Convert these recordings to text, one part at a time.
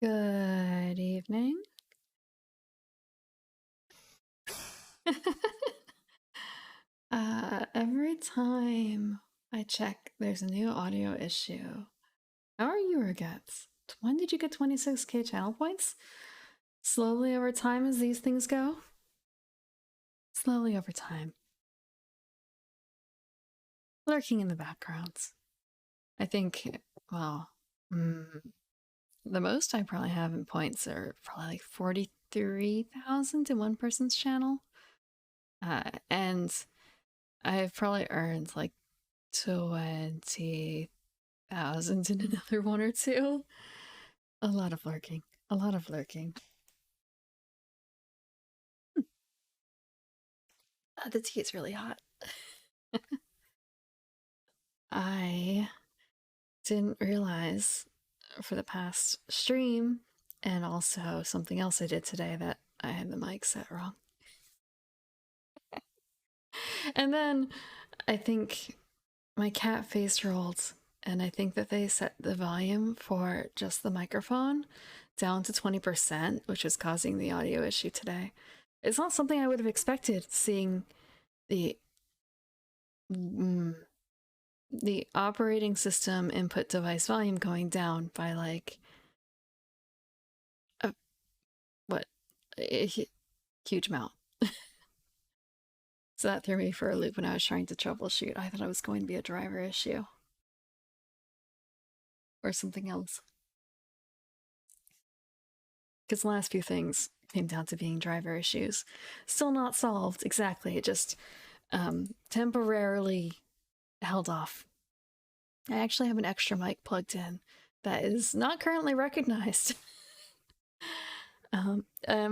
Good evening. Every time I check, there's a new audio issue. How are you, Regettes? When did you get 26k channel points? Slowly over time as these things go? Slowly over time. Lurking in the backgrounds. I think, well, the most I probably have in points are probably like 43,000 to one person's channel. And I've probably earned like 20,000 in another one or two. A lot of lurking. A lot of lurking. The tea is really hot. I didn't realize for the past stream and also something else I did today that I had the mic set wrong. And then I think my cat face rolled, and I think that they set the volume for just the microphone down to 20%, which is causing the audio issue today. It's not something I would have expected, seeing the operating system input device volume going down by like a huge amount. So that threw me for a loop when I was trying to troubleshoot. I thought it was going to be a driver issue or something else, because the last few things came down to being driver issues. Still not solved exactly. It just temporarily held off. I actually have an extra mic plugged in that is not currently recognized. I'm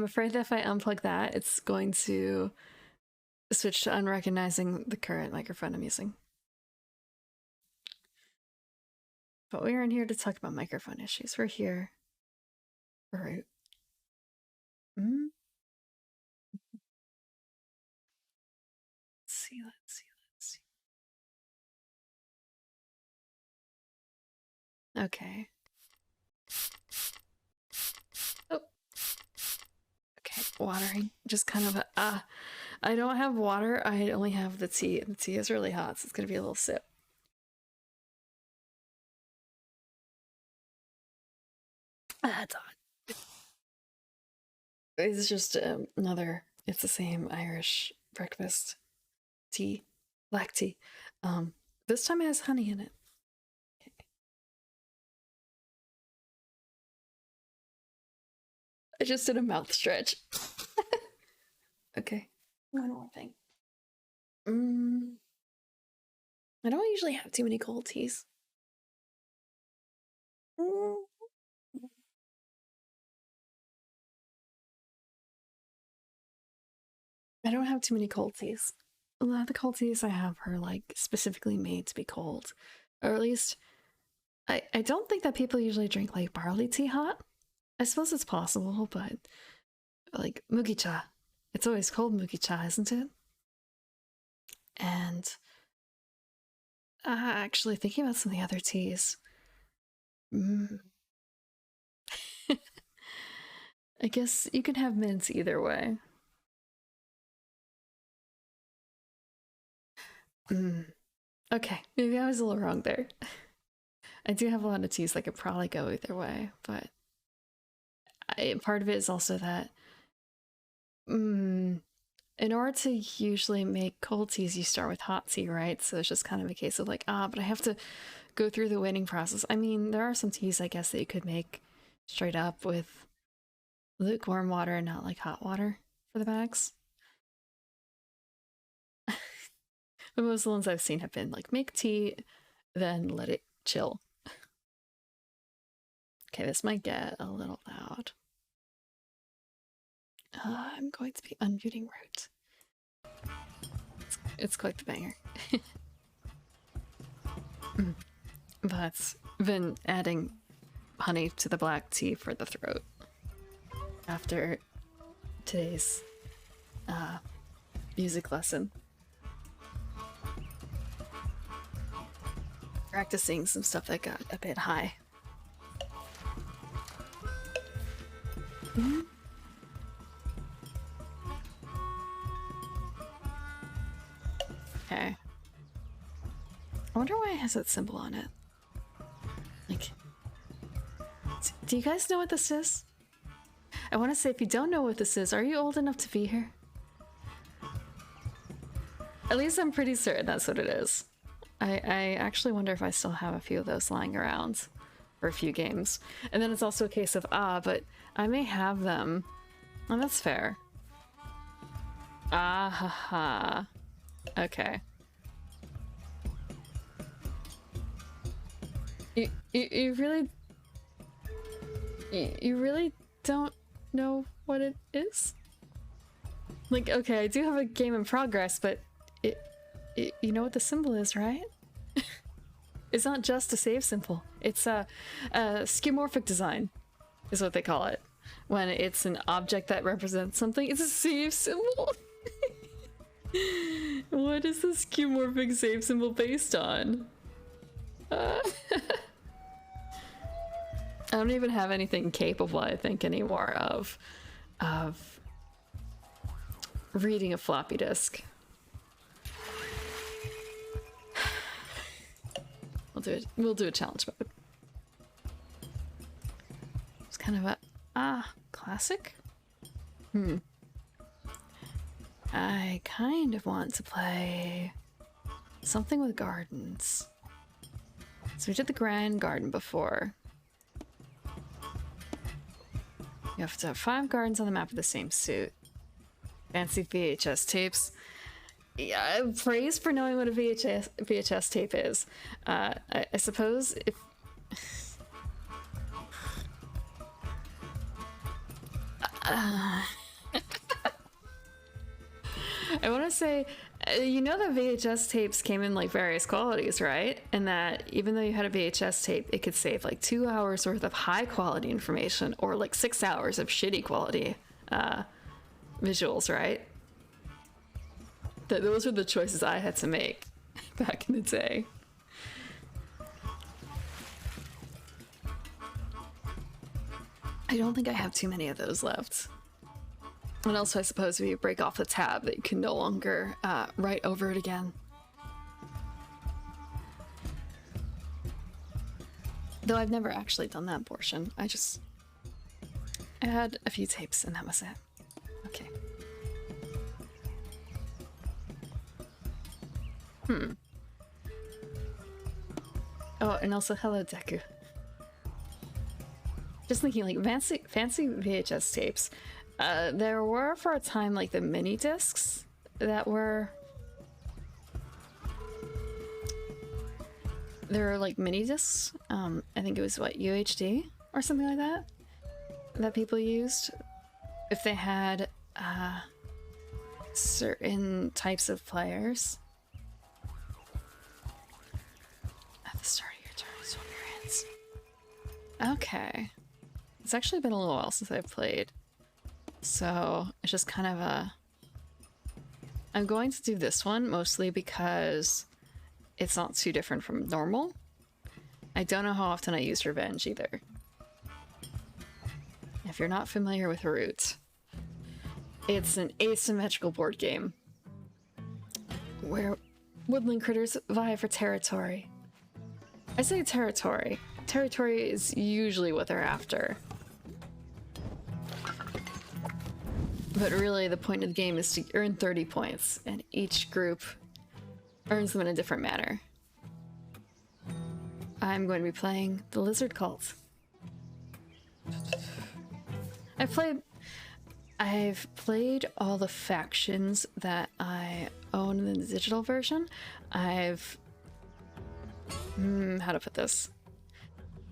afraid that if I unplug that, it's going to switch to unrecognizing the current microphone I'm using. But we aren't here to talk about microphone issues. We're here for root. Let's see. Okay. Oh. Okay, watering. Just kind of a, I don't have water, I only have the tea. The tea is really hot, so it's gonna be a little sip. That's hot. It's just it's the same Irish breakfast tea, black tea. This time it has honey in it. Okay. I just did a mouth stretch. Okay, one more thing. I don't usually have too many cold teas. I don't have too many cold teas. A lot of the cold teas I have are like specifically made to be cold, or at least I don't think that people usually drink like barley tea hot. I suppose it's possible, but like mugicha, it's always cold mugicha, isn't it? And actually thinking about some of the other teas, I guess you can have mints either way. Okay, maybe I was a little wrong there. I do have a lot of teas that could probably go either way, but part of it is also that in order to usually make cold teas, you start with hot tea, right? So it's just kind of a case of like, but I have to go through the waiting process. I mean, there are some teas, I guess, that you could make straight up with lukewarm water and not like hot water for the bags. But most of the ones I've seen have been like make tea, then let it chill. Okay, this might get a little loud. I'm going to be unmuting root. It's quite the banger. But been adding honey to the black tea for the throat after today's music lesson. Practicing some stuff that got a bit high. Mhm. Okay. I wonder why it has that symbol on it. Like, do you guys know what this is? I want to say, if you don't know what this is, are you old enough to be here? At least I'm pretty certain that's what it is. I actually wonder if I still have a few of those lying around for a few games. And then it's also a case of, but I may have them. Oh, that's fair. Ah ha ha. Okay. You really... You really don't know what it is? Like, okay, I do have a game in progress, but you know what the symbol is, right? It's not just a save symbol. It's a skeuomorphic design, is what they call it. When it's an object that represents something, it's a save symbol. What is the skeuomorphic save symbol based on? I don't even have anything capable, I think, anymore of reading a floppy disk. We'll do a challenge mode. It's kind of a classic? I kind of want to play something with gardens. So we did the Grand Garden before. You have to have 5 gardens on the map with the same suit. Fancy VHS tapes. Yeah, praise for knowing what a VHS tape is. I suppose if... I want to say, you know that VHS tapes came in like various qualities, right? And that even though you had a VHS tape, it could save like 2 hours worth of high quality information or like 6 hours of shitty quality visuals, right? Those were the choices I had to make back in the day. I don't think I have too many of those left. And also, I suppose if you break off the tab, that you can no longer write over it again. Though I've never actually done that portion. I had a few tapes and that was it. Okay. Oh, and also hello, Deku. Just thinking, like, fancy VHS tapes. There were, for a time, like, the mini discs that were... There were, like, mini discs. I think it was, what, UHD? Or something like that? That people used. If they had, certain types of players. At the start of your turn, swap your hands. Okay. It's actually been a little while since I've played. So it's just kind of a... I'm going to do this one mostly because it's not too different from normal. I don't know how often I use Revenge either. If you're not familiar with Root, it's an asymmetrical board game where woodland critters vie for territory. I say territory. Territory is usually what they're after. But really, the point of the game is to earn 30 points, and each group earns them in a different manner. I'm going to be playing the Lizard Cult. I've played all the factions that I own in the digital version. How to put this?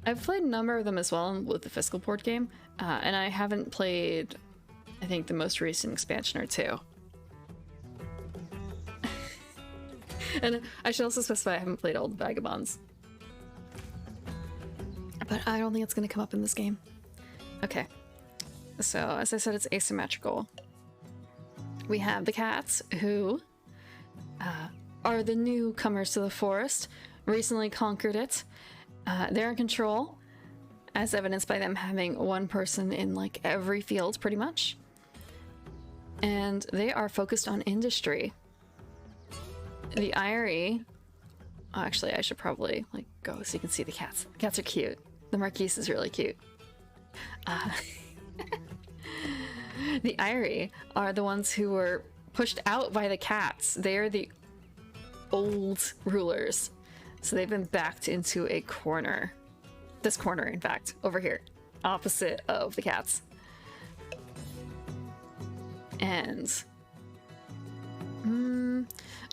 I've played a number of them as well with the physical board game, and I haven't played, I think, the most recent expansion or two. And I should also specify I haven't played all the Vagabonds. But I don't think it's going to come up in this game. Okay. So, as I said, it's asymmetrical. We have the cats, who are the newcomers to the forest, recently conquered it. They're in control, as evidenced by them having one person in like every field pretty much. And they are focused on industry. The Eyrie, actually I should probably like go so you can see the cats. The cats are cute. The Marquise is really cute. The Eyrie are the ones who were pushed out by the cats. They are the old rulers. So they've been backed into a corner. This corner, in fact, over here, opposite of the cats. And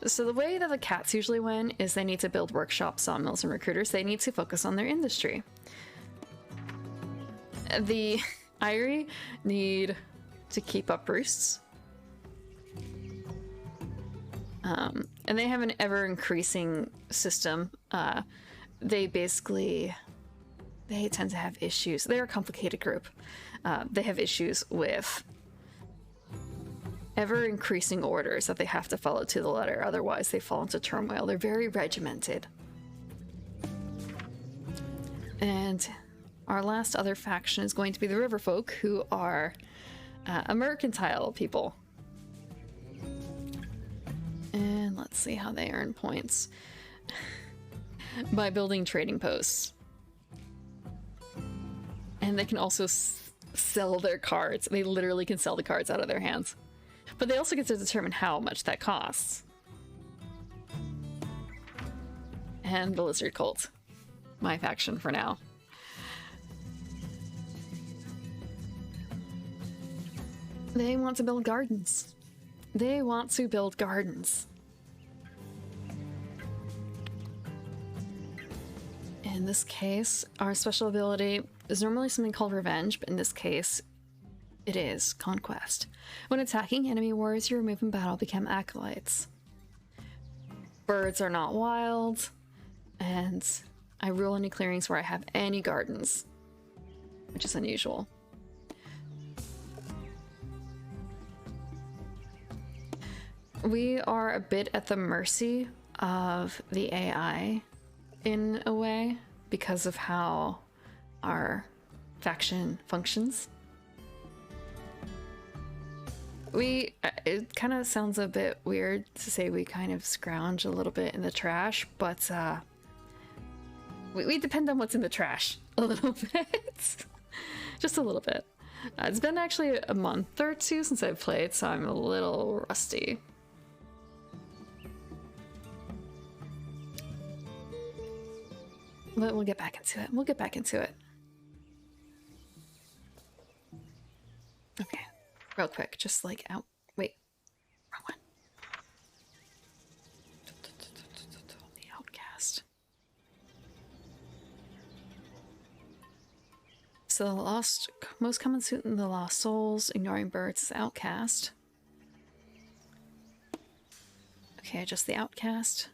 so the way that the cats usually win is they need to build workshops, sawmills, and recruiters. They need to focus on their industry. The Eyrie need to keep up roosts. And they have an ever-increasing system. They tend to have issues. They're a complicated group. They have issues with ever-increasing orders that they have to follow to the letter, otherwise they fall into turmoil. They're very regimented. And our last other faction is going to be the Riverfolk, who are a mercantile people. And let's see how they earn points. By building trading posts. And they can also sell their cards. They literally can sell the cards out of their hands. But they also get to determine how much that costs. And the Lizard Cult. My faction for now. They want to build gardens. They want to build gardens. In this case, our special ability is normally something called Revenge, but in this case, it is Conquest. When attacking enemy warriors you remove in battle become acolytes. Birds are not wild, and I rule any clearings where I have any gardens, which is unusual. We are a bit at the mercy of the AI in a way because of how our faction functions. It kind of sounds a bit weird to say we kind of scrounge a little bit in the trash, but we depend on what's in the trash a little bit. Just a little bit. It's been actually a month or two since I've played, so I'm a little rusty. But we'll get back into it. We'll get back into it. Okay. Real quick, just like out. Wait. Wrong one. The Outcast. So the most common suit in the Lost Souls, ignoring birds, is Outcast. Okay, just the Outcast.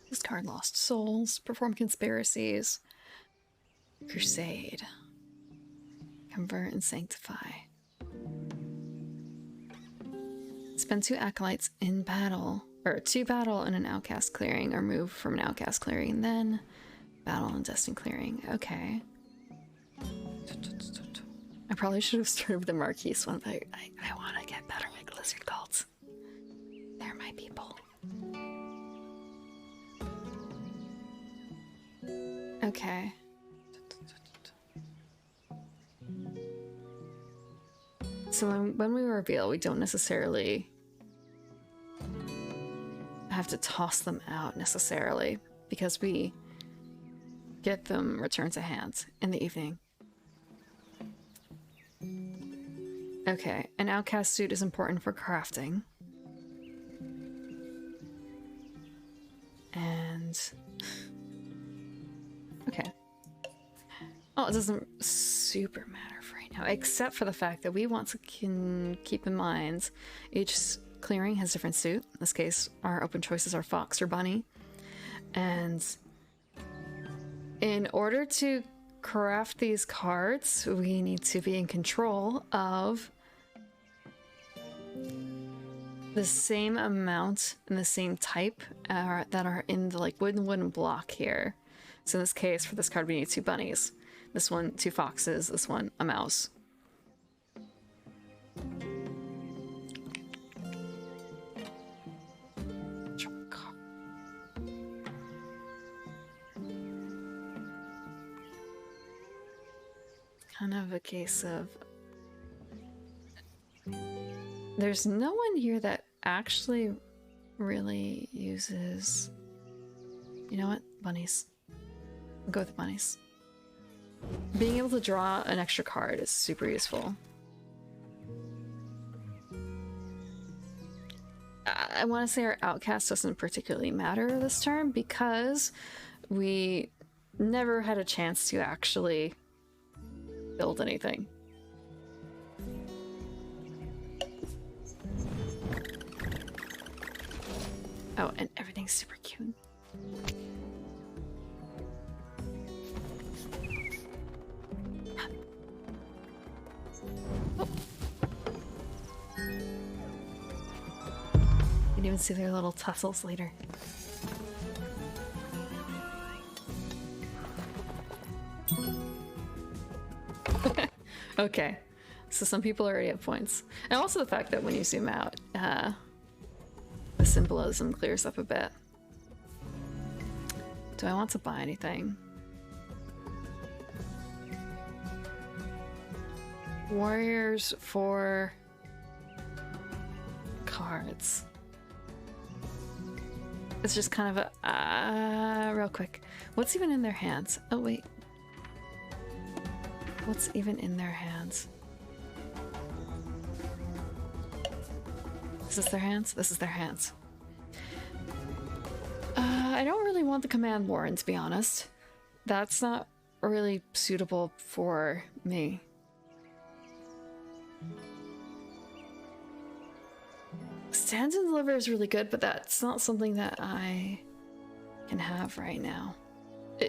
Discard Lost Souls, perform conspiracies, crusade, convert and sanctify. Spend 2 acolytes in battle, or 2 battle in an outcast clearing, or move from an outcast clearing, then battle in destined clearing. Okay. I probably should have started with the Marquise one, but I want to get better with Lizard Cults. They're my people. Okay. So when we reveal, we don't necessarily have to toss them out necessarily, because we get them returned to hand in the evening. Okay, an outcast suit is important for crafting. And okay. Oh, it doesn't super matter for right now, except for the fact that we want to keep in mind each clearing has a different suit. In this case, our open choices are Fox or Bunny. And in order to craft these cards, we need to be in control of the same amount and the same type that are in the like wooden block here. So in this case, for this card, we need 2 bunnies. This one, 2 foxes. This one, a mouse. Kind of a case of... There's no one here that actually really uses... You know what? Bunnies. I'll go with the bunnies. Being able to draw an extra card is super useful. I want to say our outcast doesn't particularly matter this turn because we never had a chance to actually build anything. Oh, and everything's super cute. Oh. You can even see their little tussles later. Okay, so some people already have points. And also the fact that when you zoom out, the symbolism clears up a bit. Do I want to buy anything? Warriors for cards. It's just kind of a real quick. What's even in their hands? Oh wait. What's even in their hands? Is this their hands? This is their hands. I don't really want the command warren, to be honest. That's not really suitable for me. Stand and deliver is really good, but that's not something that I can have right now.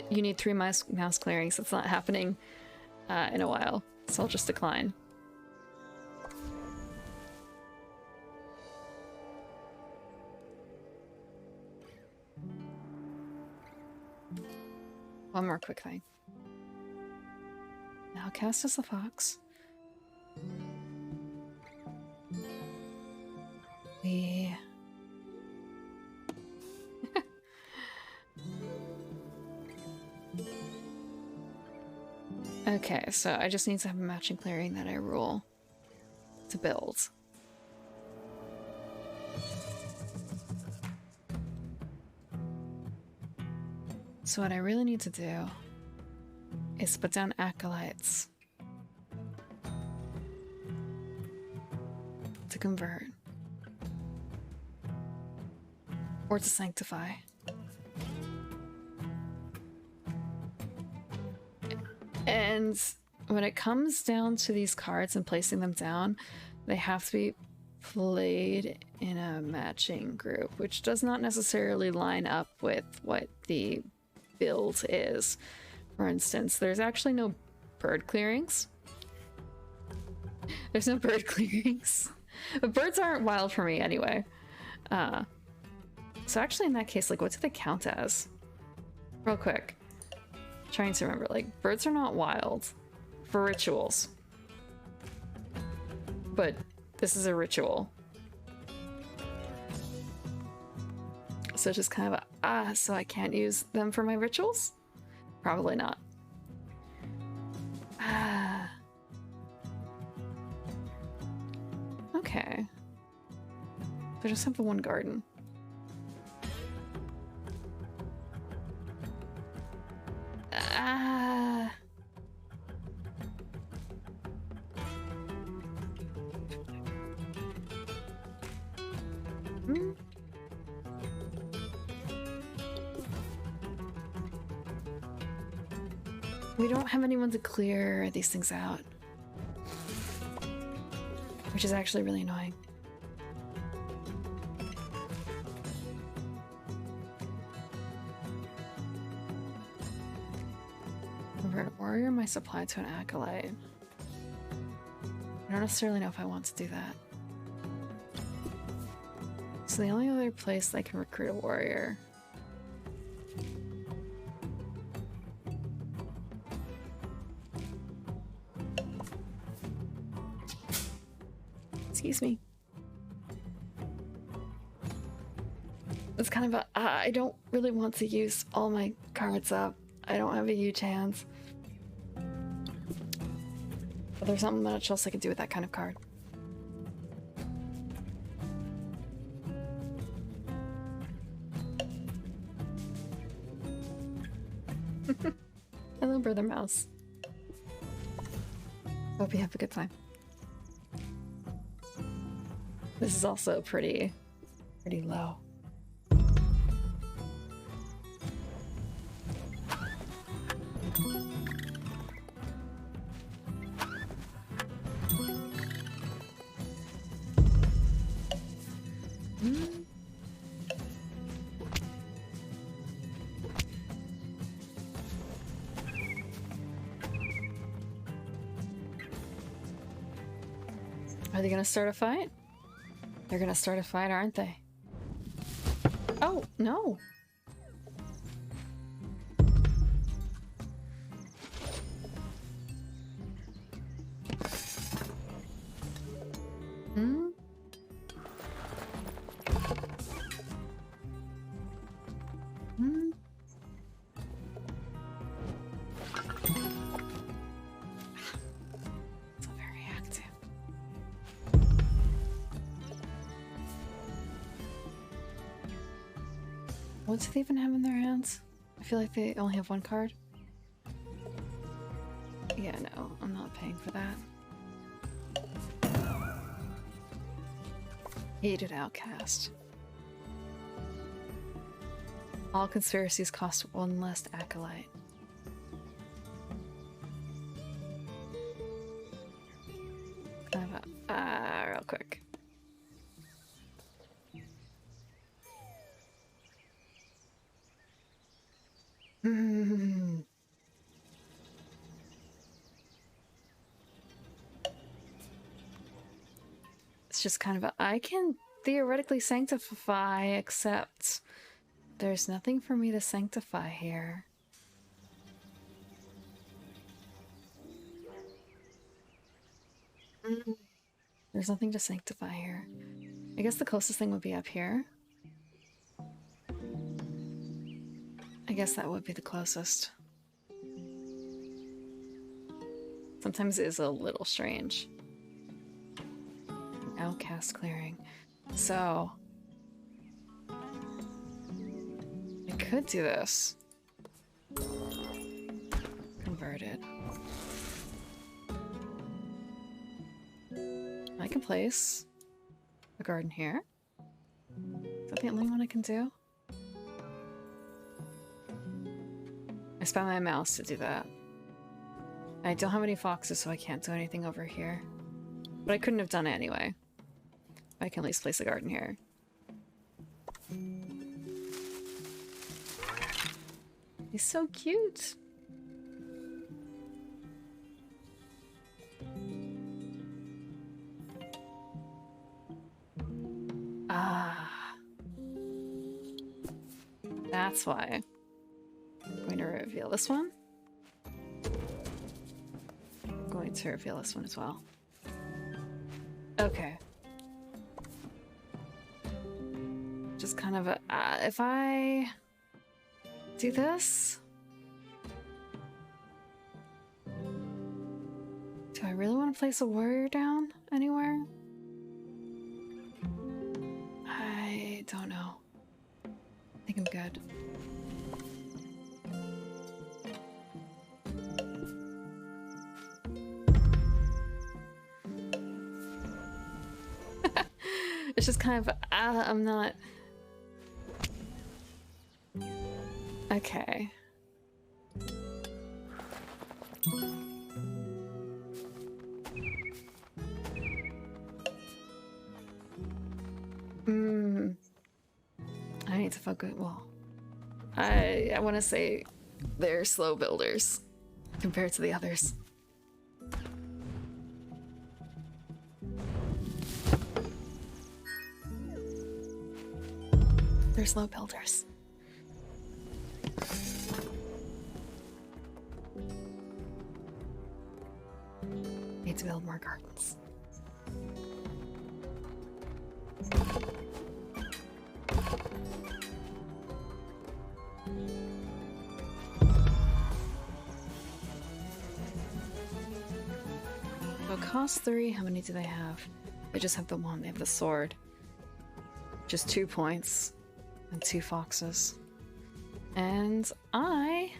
You need 3 mouse clearings. That's not happening in a while, so I'll just decline. One more quick thing. Now cast as the fox. We... Okay, so I just need to have a matching clearing that I rule to build. So what I really need to do is put down acolytes to convert or to sanctify. And when it comes down to these cards and placing them down, they have to be played in a matching group, which does not necessarily line up with what the build is. For instance, there's actually no bird clearings. There's no bird clearings. But birds aren't wild for me anyway. So actually in that case, like, what do they count as? Real quick. Trying to remember, like, birds are not wild for rituals. But this is a ritual. So just kind of a, so I can't use them for my rituals? Probably not. Okay. I just have the one garden. We don't have anyone to clear these things out, which is actually really annoying. Convert a warrior my supply to an acolyte. I don't necessarily know if I want to do that. So the only other place I can recruit a warrior Excuse me. It's kind of a, I don't really want to use all my cards up. I don't have a huge hands. But there's not much else I can do with that kind of card. Hello, Brother Mouse. Hope you have a good time. This is also pretty low. Are they gonna start a fight? They're gonna start a fight, aren't they? Oh, no. Hmm? Hmm? So very active. What do they even have in their hands? I feel like they only have one card. Yeah, no, I'm not paying for that. Hated Outcast. All conspiracies cost one less acolyte. Kind of a, real quick. It's just kind of a, I can theoretically sanctify, except there's nothing for me to sanctify here. There's nothing to sanctify here. I guess the closest thing would be up here. I guess that would be the closest. Sometimes it is a little strange. Outcast clearing. So I could do this. Converted. I can place a garden here. Is that the only one I can do? I spent my mouse to do that. I don't have any foxes, so I can't do anything over here. But I couldn't have done it anyway. I can at least place a garden here. He's so cute! Ah. That's why. I'm going to reveal this one. I'm going to reveal this one as well. Okay. Just kind of a, if I do this, do I really want to place a warrior down anywhere? I don't know. I think I'm good. It's just kind of, I'm not... Okay. I need to focus, well, I want to say they're slow builders compared to the others. They're slow builders. Need to build more gardens. So cost 3, how many do they have? They just have the one, they have the sword. Just 2 points. And 2 foxes. And I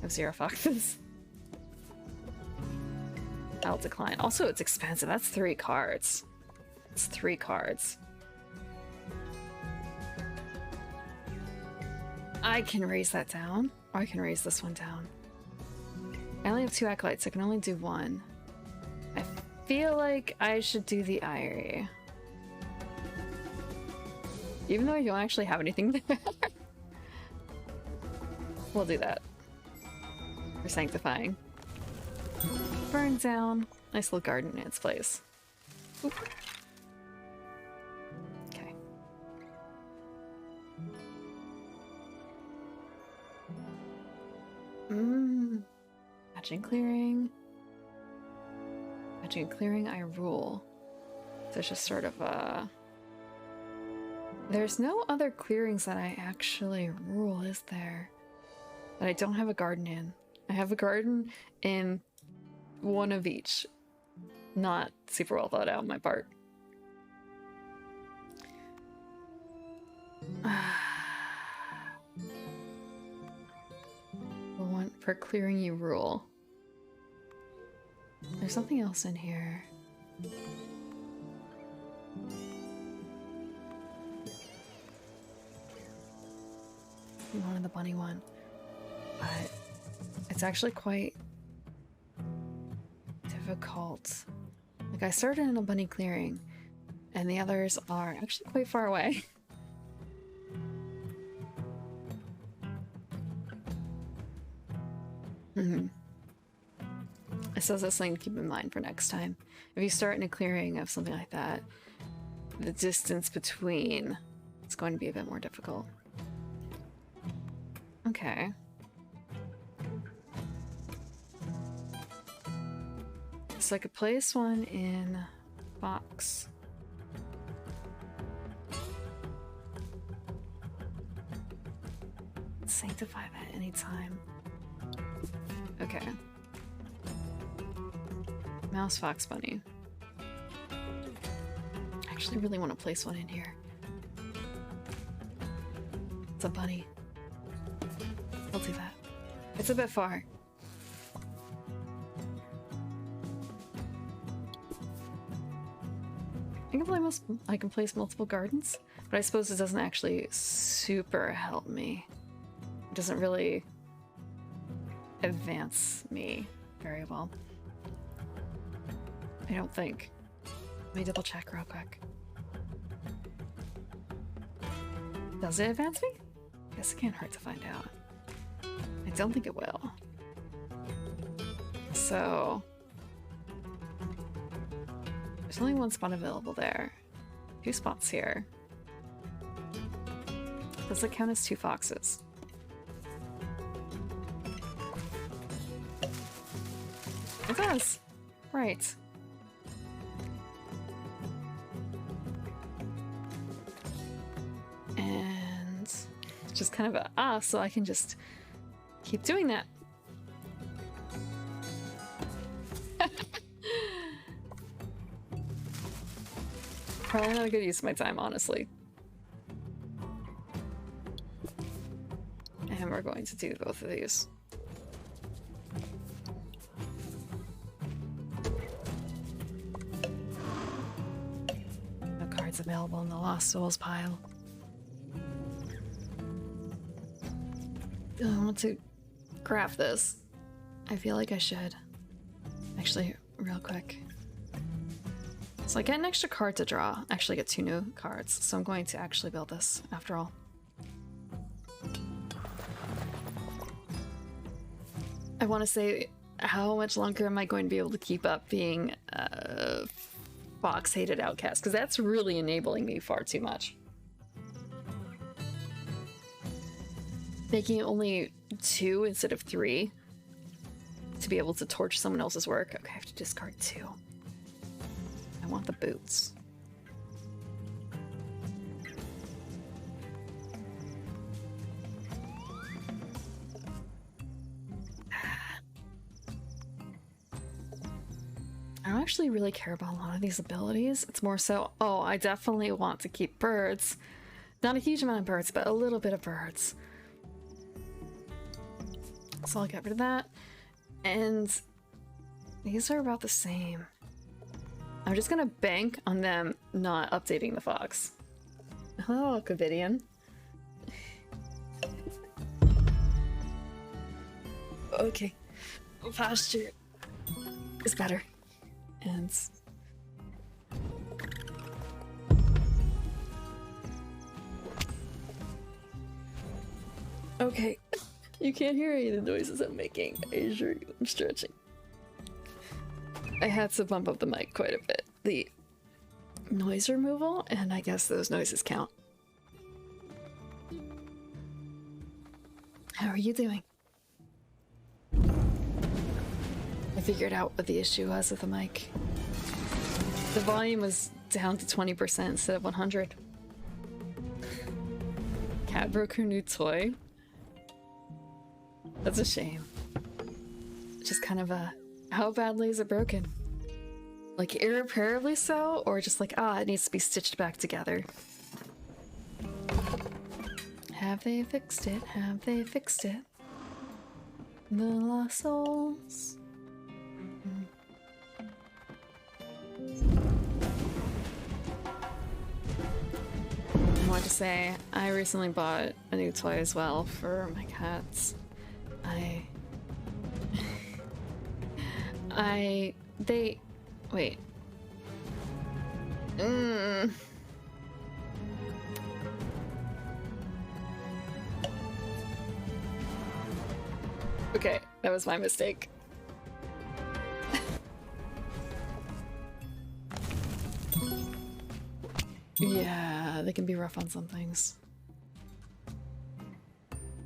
have 0 foxes. I'll decline. Also, it's expensive. That's 3 cards. It's 3 cards. I can raise that down, or I can raise this one down. I only have 2 acolytes, so I can only do 1. I feel like I should do the Eyrie. Even though I don't actually have anything there. We'll do that. For sanctifying. Burn down. Nice little garden in its place. Oop. Okay. Patching clearing. Patching clearing, I rule. So it's just sort of there's no other clearings that I actually rule, is there? That I don't have a garden in. I have a garden in one of each. Not super well thought out on my part. One for clearing you rule. There's something else in here. You wanted the bunny one, but it's actually quite difficult. Like, I started in a bunny clearing, and the others are actually quite far away. So that's something to keep in mind for next time. If you start in a clearing of something like that, the distance between is going to be a bit more difficult. Okay. So I could place one in box. Sanctify that anytime. Okay. Mouse, fox, bunny. I actually really want to place one in here. It's a bunny. I'll do that. It's a bit far. I can place multiple gardens, but I suppose it doesn't actually super help me. It doesn't really advance me very well. I don't think. Let me double check real quick. Does it advance me? Guess it can't hurt to find out. I don't think it will. So there's only 1 spot available there. 2 spots here. Does it count as 2 foxes? It does. Right. And it's just kind of a so I can just keep doing that. Probably not a good use of my time, honestly. And we're going to do both of these. No cards available in the Lost Souls pile. I want to craft this. I feel like I should. Actually, real quick. So I get an extra card to draw. Actually, I get 2 new cards. So I'm going to actually build this after all. I want to say, how much longer am I going to be able to keep up being a fox-hated outcast? Because that's really enabling me far too much. Making only 2 instead of 3 to be able to torch someone else's work. Okay, I have to discard 2. I want the boots. actually really care about a lot of these abilities. It's more so, oh, I definitely want to keep birds. Not a huge amount of birds, but a little bit of birds. So I'll get rid of that. And these are about the same. I'm just gonna bank on them not updating the fox. Oh, Covidian. Okay. Posture is better. And okay. You can't hear any of the noises I'm making. I assure you, I'm stretching. I had to bump up the mic quite a bit. The noise removal, and I guess those noises count. How are you doing? I figured out what the issue was with the mic. The volume was down to 20% instead of 100. Cat broke her new toy. That's a shame. Just kind of a... How badly is it broken? Like irreparably so? Or just like, ah, it needs to be stitched back together? Have they fixed it? Have they fixed it? The lost souls. I want to say, I recently bought a new toy as well for my cats. Wait. Okay, that was my mistake. Yeah, they can be rough on some things.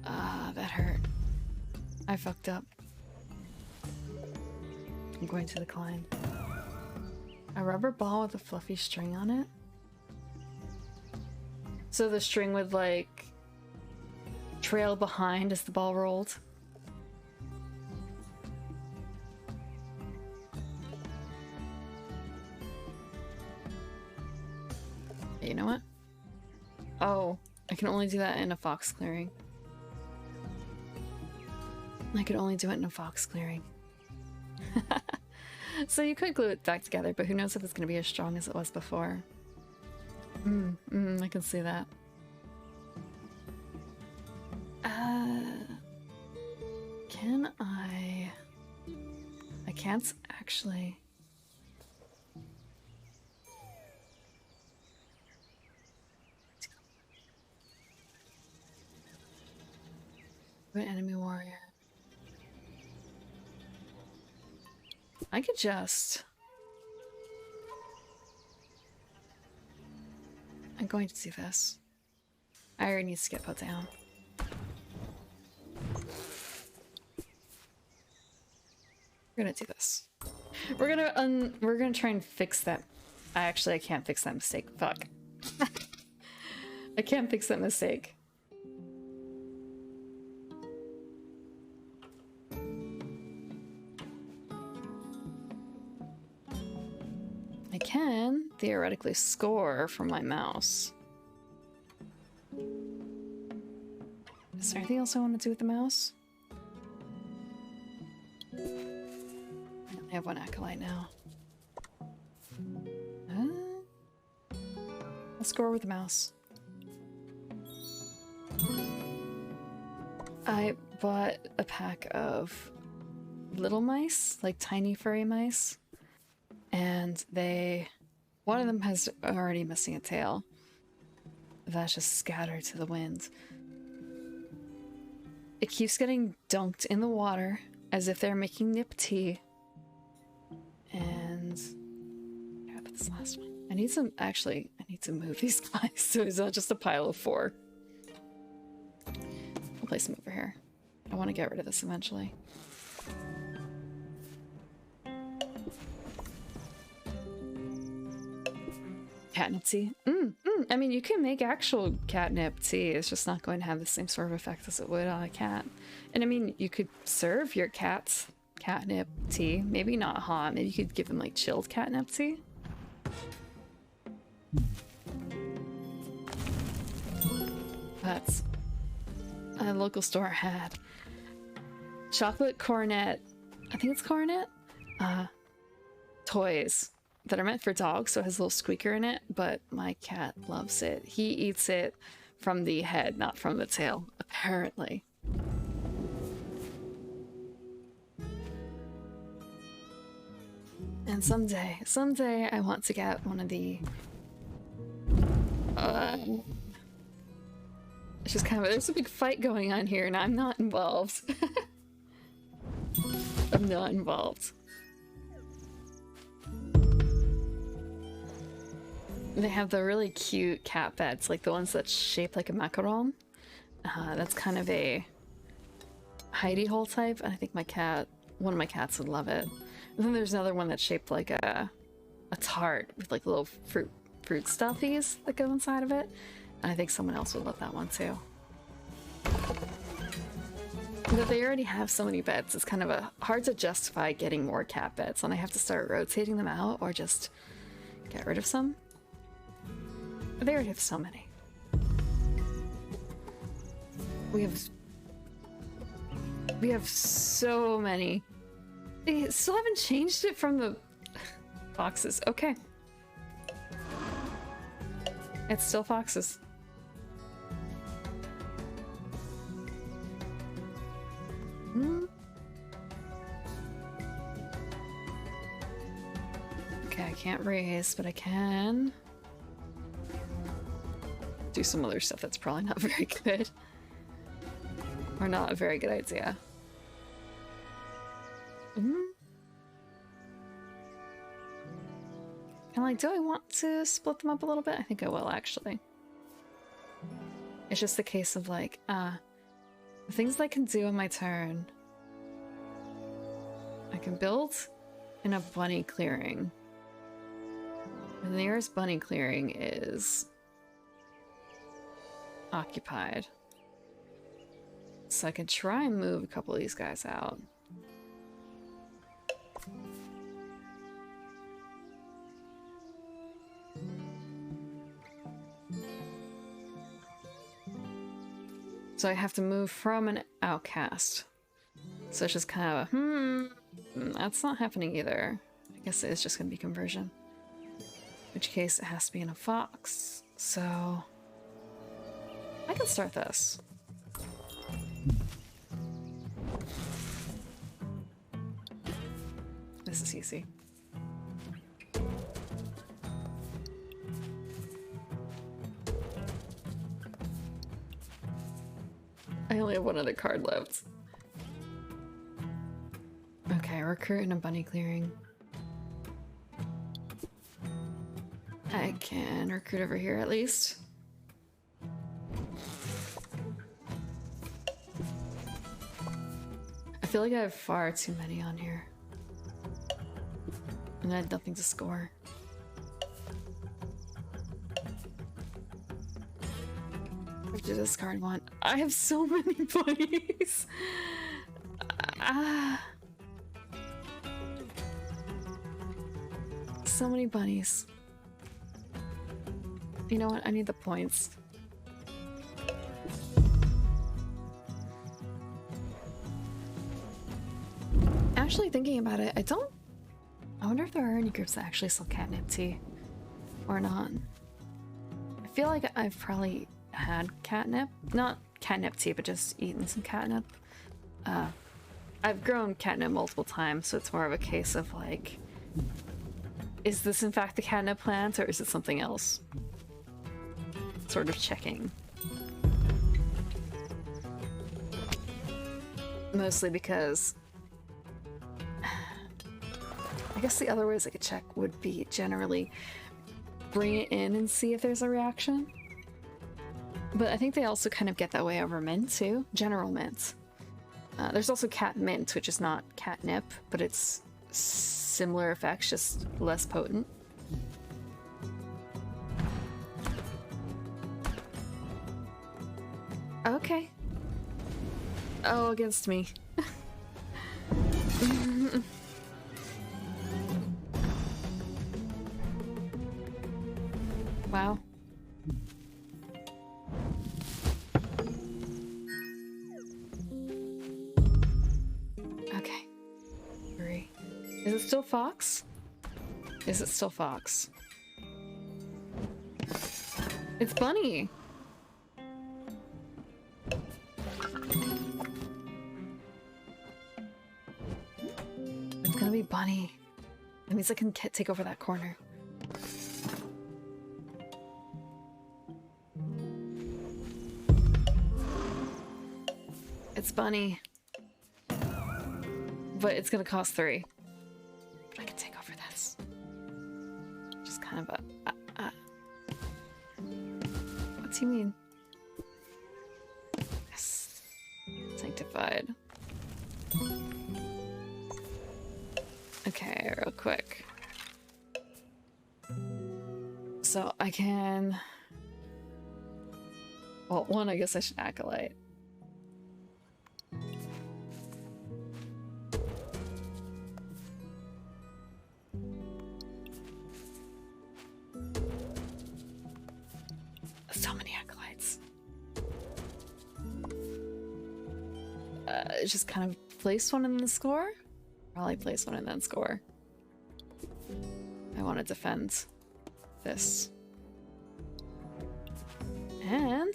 Ah, that hurt. I fucked up. I'm going to decline. A rubber ball with a fluffy string on it? So the string would, like, trail behind as the ball rolled? You know what? Oh, I can only do that in a fox clearing. I could only do it in a fox clearing. So you could glue it back together, but who knows if it's going to be as strong as it was before. I can see that. Can I can't actually... An enemy warrior. I could just... I'm going to do this. Iron needs to get put down. We're gonna do this. We're gonna try and fix that. I can't fix that mistake. Fuck. I can't fix that mistake. I can theoretically score from my mouse. Is there anything else I want to do with the mouse? I have one acolyte now. I'll score with the mouse. I bought a pack of little mice, like tiny furry mice. And one of them has already missing a tail. That's just scattered to the wind. It keeps getting dunked in the water as if they're making nip tea. And I put this last one. I need to move these guys so it's not just a pile of 4. I'll place them over here. I want to get rid of this eventually. Catnip tea. I mean, you can make actual catnip tea. It's just not going to have the same sort of effect as it would on a cat. And I mean, you could serve your cat's catnip tea. Maybe not hot. Maybe you could give him like chilled catnip tea. That's a local store had chocolate cornet. I think it's cornet. Toys that are meant for dogs, so it has a little squeaker in it, but my cat loves it. He eats it from the head, not from the tail, apparently. And someday I want to get one of the it's just kind of, there's a big fight going on here and I'm not involved. I'm not involved. They have the really cute cat beds, like the ones that's shaped like a macaron. That's kind of a hidey hole type, and I think one of my cats would love it. And then there's another one that's shaped like a tart with like little fruit stuffies that go inside of it. And I think someone else would love that one too. But they already have so many beds, it's kind of hard to justify getting more cat beds, and I have to start rotating them out or just get rid of some. They already have so many. We have so many. They still haven't changed it from the foxes. Okay. It's still foxes. Okay, I can't raise, but I can do some other stuff that's probably not very good. Or not a very good idea. And like, do I want to split them up a little bit? I think I will, actually. It's just a case of like, the things I can do on my turn. I can build in a bunny clearing. And the nearest bunny clearing is occupied. So I can try and move a couple of these guys out. So I have to move from an outcast. So it's just kind of that's not happening either. I guess it's just gonna be conversion. In which case it has to be in a fox. So I can start this. This is easy. I only have one other card left. Okay, recruit in a bunny clearing. I can recruit over here at least. I feel like I have far too many on here. And I had nothing to score. I have to discard one. I have so many bunnies! So many bunnies. You know what? I need the points. Actually, thinking about it, I wonder if there are any groups that actually sell catnip tea or not. I feel like I've probably had catnip. Not catnip tea, but just eaten some catnip. I've grown catnip multiple times, so it's more of a case of like, is this in fact the catnip plant or is it something else? Sort of checking. Mostly because I guess the other ways I could check would be generally bring it in and see if there's a reaction. But I think they also kind of get that way over mint too. General mint. There's also cat mint, which is not catnip, but it's similar effects, just less potent. Okay. Oh, against me. Is it still Fox? Is it still Fox? It's Bunny! It's gonna be Bunny. That means I can take over that corner. It's Bunny. But it's gonna cost 3. But I can take over this. Just kind of a... What do you mean? Yes. Sanctified. Okay, real quick. So I can... Well, one, I guess I should Acolyte. So many Acolytes. Just kind of place one in the score? Probably place one and then score. I want to defend this. And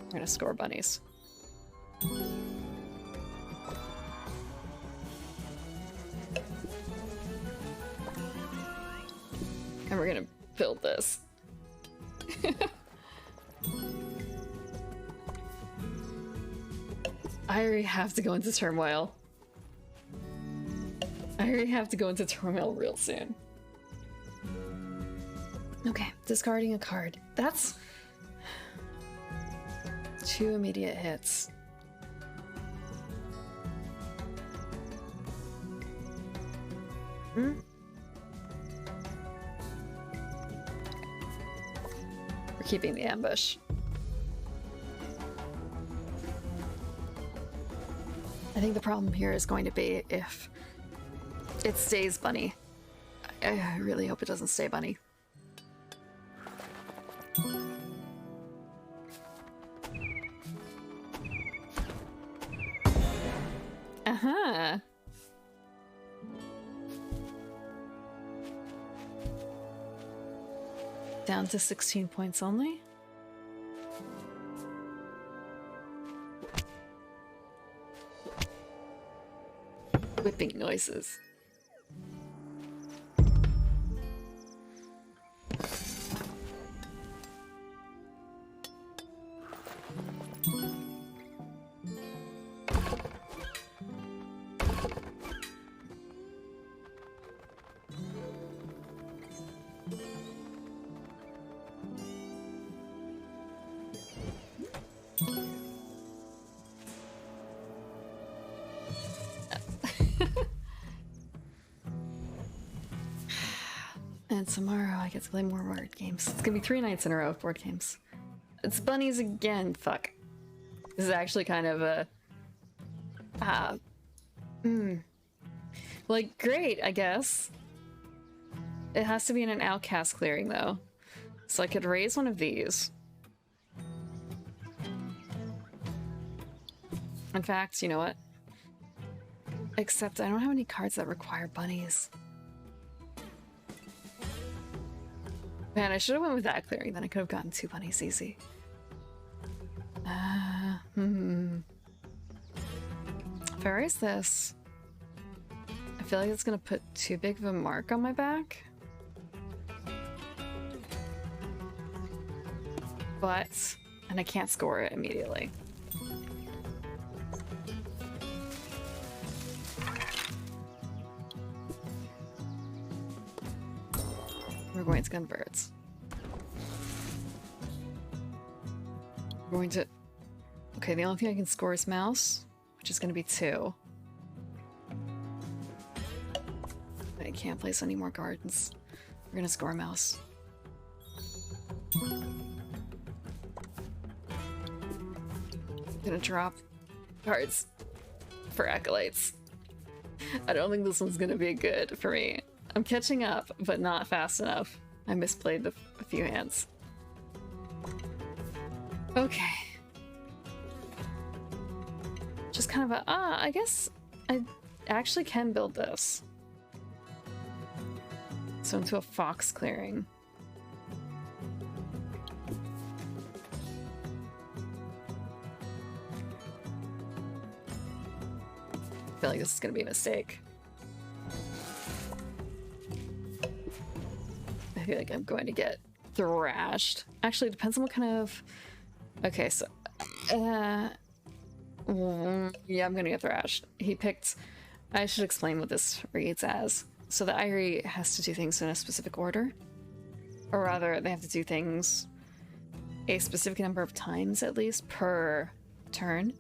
we're gonna score bunnies. And we're gonna build this. I already have to go into turmoil. I already have to go into turmoil real soon. Okay, discarding a card. That's 2 immediate hits. Hmm? We're keeping the ambush. I think the problem here is going to be if it stays bunny. I really hope it doesn't stay bunny. Uh-huh. Down to 16 points only. Whipping noises. And tomorrow I get to play more board games. It's gonna be 3 nights in a row of board games. It's bunnies again, fuck. This is actually kind of a... Like, great, I guess. It has to be in an outcast clearing, though. So I could raise one of these. In fact, you know what? Except I don't have any cards that require bunnies. Man, I should have went with that clearing, then I could have gotten 2 bunnies easy. If I raise this, I feel like it's gonna put too big of a mark on my back. But, and I can't score it immediately. We're going to convert. We're going to... Okay, the only thing I can score is mouse, which is going to be 2. But I can't place any more gardens. We're going to score mouse. I'm going to drop cards for acolytes. I don't think this one's going to be good for me. I'm catching up, but not fast enough. I misplayed a few hands. Okay. Just kind of a, I guess I actually can build this. So into a fox clearing. I feel like this is gonna be a mistake. I feel like I'm going to get thrashed. Actually, it depends on what kind of... Okay, so... yeah, I'm gonna get thrashed. He picked... I should explain what this reads as. So the Irie has to do things in a specific order. Or rather, they have to do things a specific number of times, at least, per turn.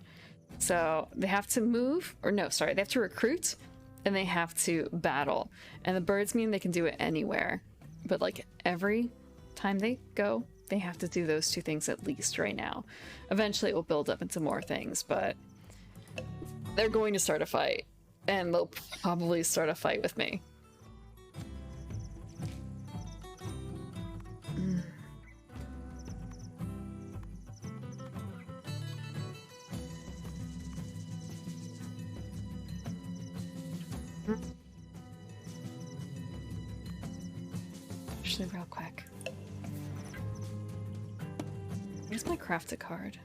So they have to move, or no, sorry, they have to recruit, and they have to battle. And the birds mean they can do it anywhere. But like every time they go, they have to do those two things at least right now. Eventually it will build up into more things, but they're going to start a fight. And they'll probably start a fight with me. Actually, real quick. Where's my crafted card?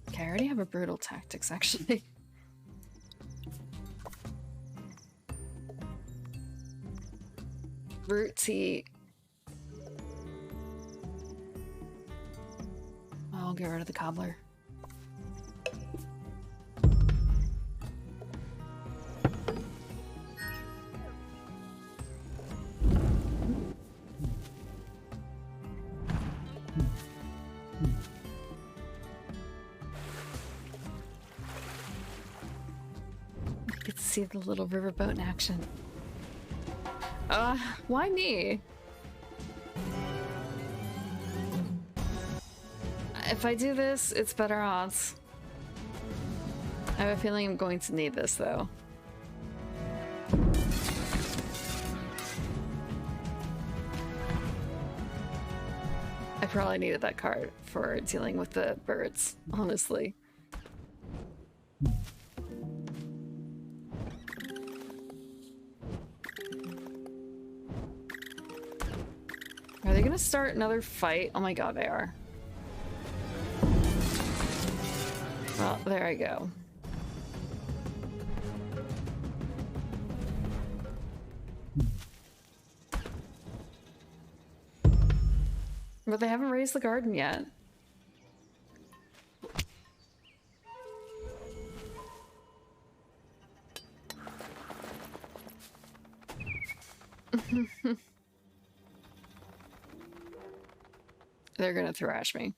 Okay, I already have a brutal tactics, actually. Root tea. I'll get rid of the cobbler. Get to see the little riverboat in action. Why me? If I do this, it's better odds. I have a feeling I'm going to need this, though. I probably needed that card for dealing with the birds, honestly. Are they gonna start another fight? Oh my god, they are. Well, there I go. But they haven't raised the garden yet. They're gonna thrash me.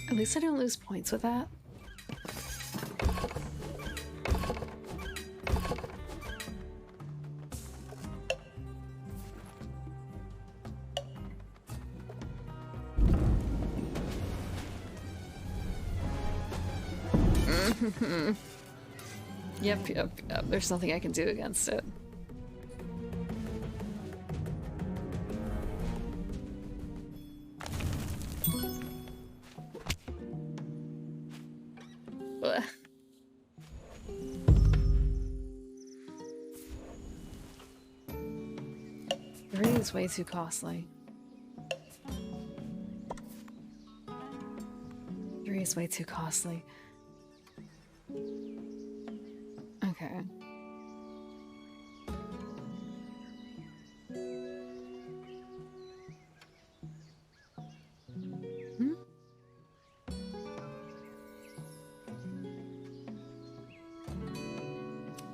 At least I don't lose points with that. Yep. There's nothing I can do against it. Ugh. 3 is way too costly. 3 is way too costly. Okay.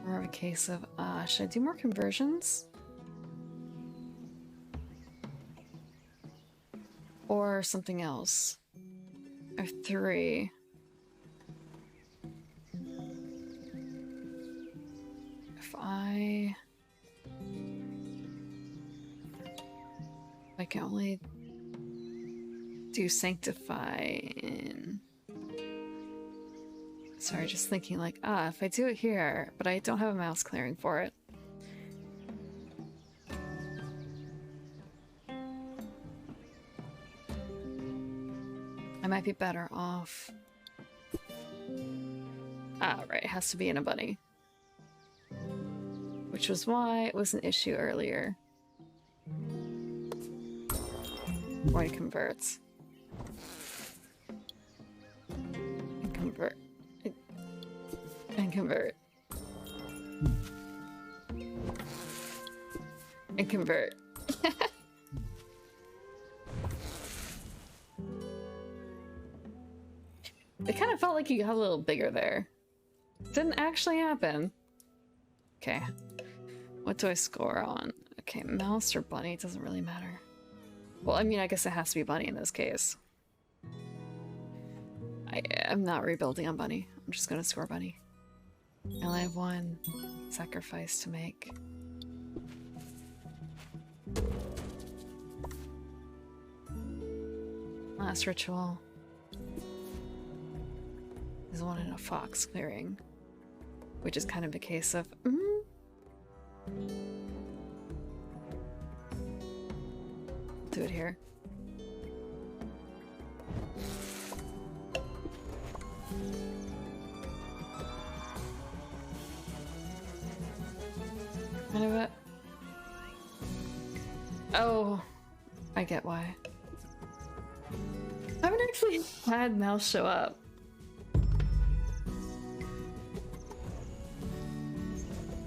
More of a case of, should I do more conversions? Or something else? Or 3? if I can only do Sanctify in... Sorry, just thinking like, if I do it here, but I don't have a mouse clearing for it. I might be better off. Right, it has to be in a bunny. Which was why it was an issue earlier. Why it converts. And convert. And convert. And convert. It kind of felt like you got a little bigger there. Didn't actually happen. Okay. What do I score on? Okay, mouse or bunny, it doesn't really matter. Well, I mean, I guess it has to be bunny in this case. I'm not rebuilding on bunny. I'm just gonna score bunny. I only have one sacrifice to make. Last ritual is one in a fox clearing, which is kind of a case of do it here. Kind of it. Oh, I get why. I haven't actually had mouse show up.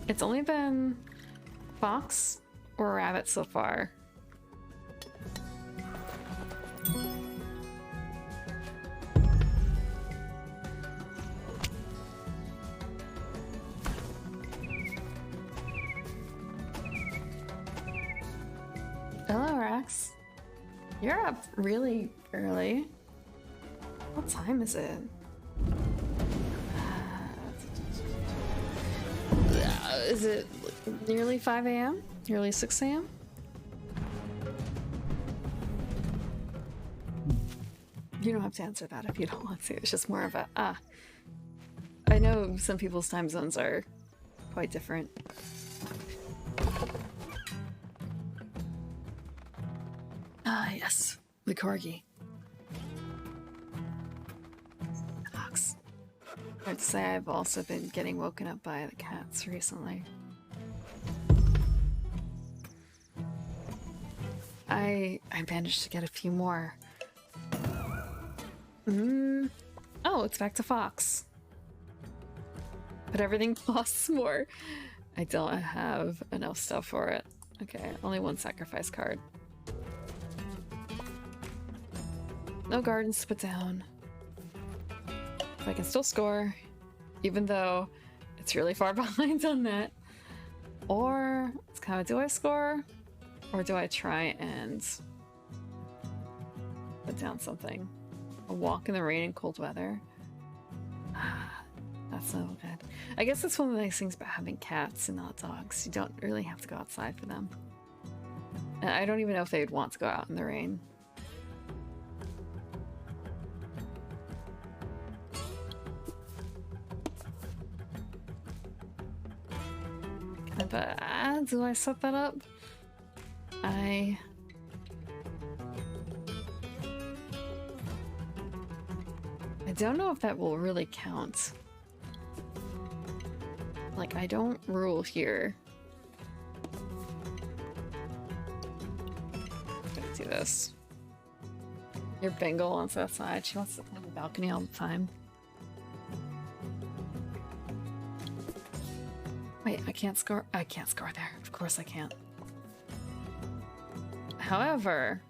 It's only been fox or rabbit so far. Hello, Rex. You're up really early. What time is it? Is it nearly 5 a.m.? Nearly 6 a.m.? You don't have to answer that if you don't want to. It's just more of a, I know some people's time zones are quite different. Yes. The corgi. Dogs. I'd say I've also been getting woken up by the cats recently. I managed to get a few more. Oh, it's back to fox. But everything costs more. I don't have enough stuff for it. Okay, only one sacrifice card. No gardens to put down. But I can still score, even though it's really far behind on that. Or it's kind of, do I score? Or do I try and put down something? A walk in the rain and cold weather. That's no good. I guess that's one of the nice things about having cats and not dogs. You don't really have to go outside for them. And I don't even know if they'd want to go out in the rain. But do I set that up? I don't know if that will really count. Like, I don't rule here. I'm gonna do this. Your Bengal wants outside. She wants to play on the balcony all the time. Wait, I can't score. I can't score there. Of course I can't. However,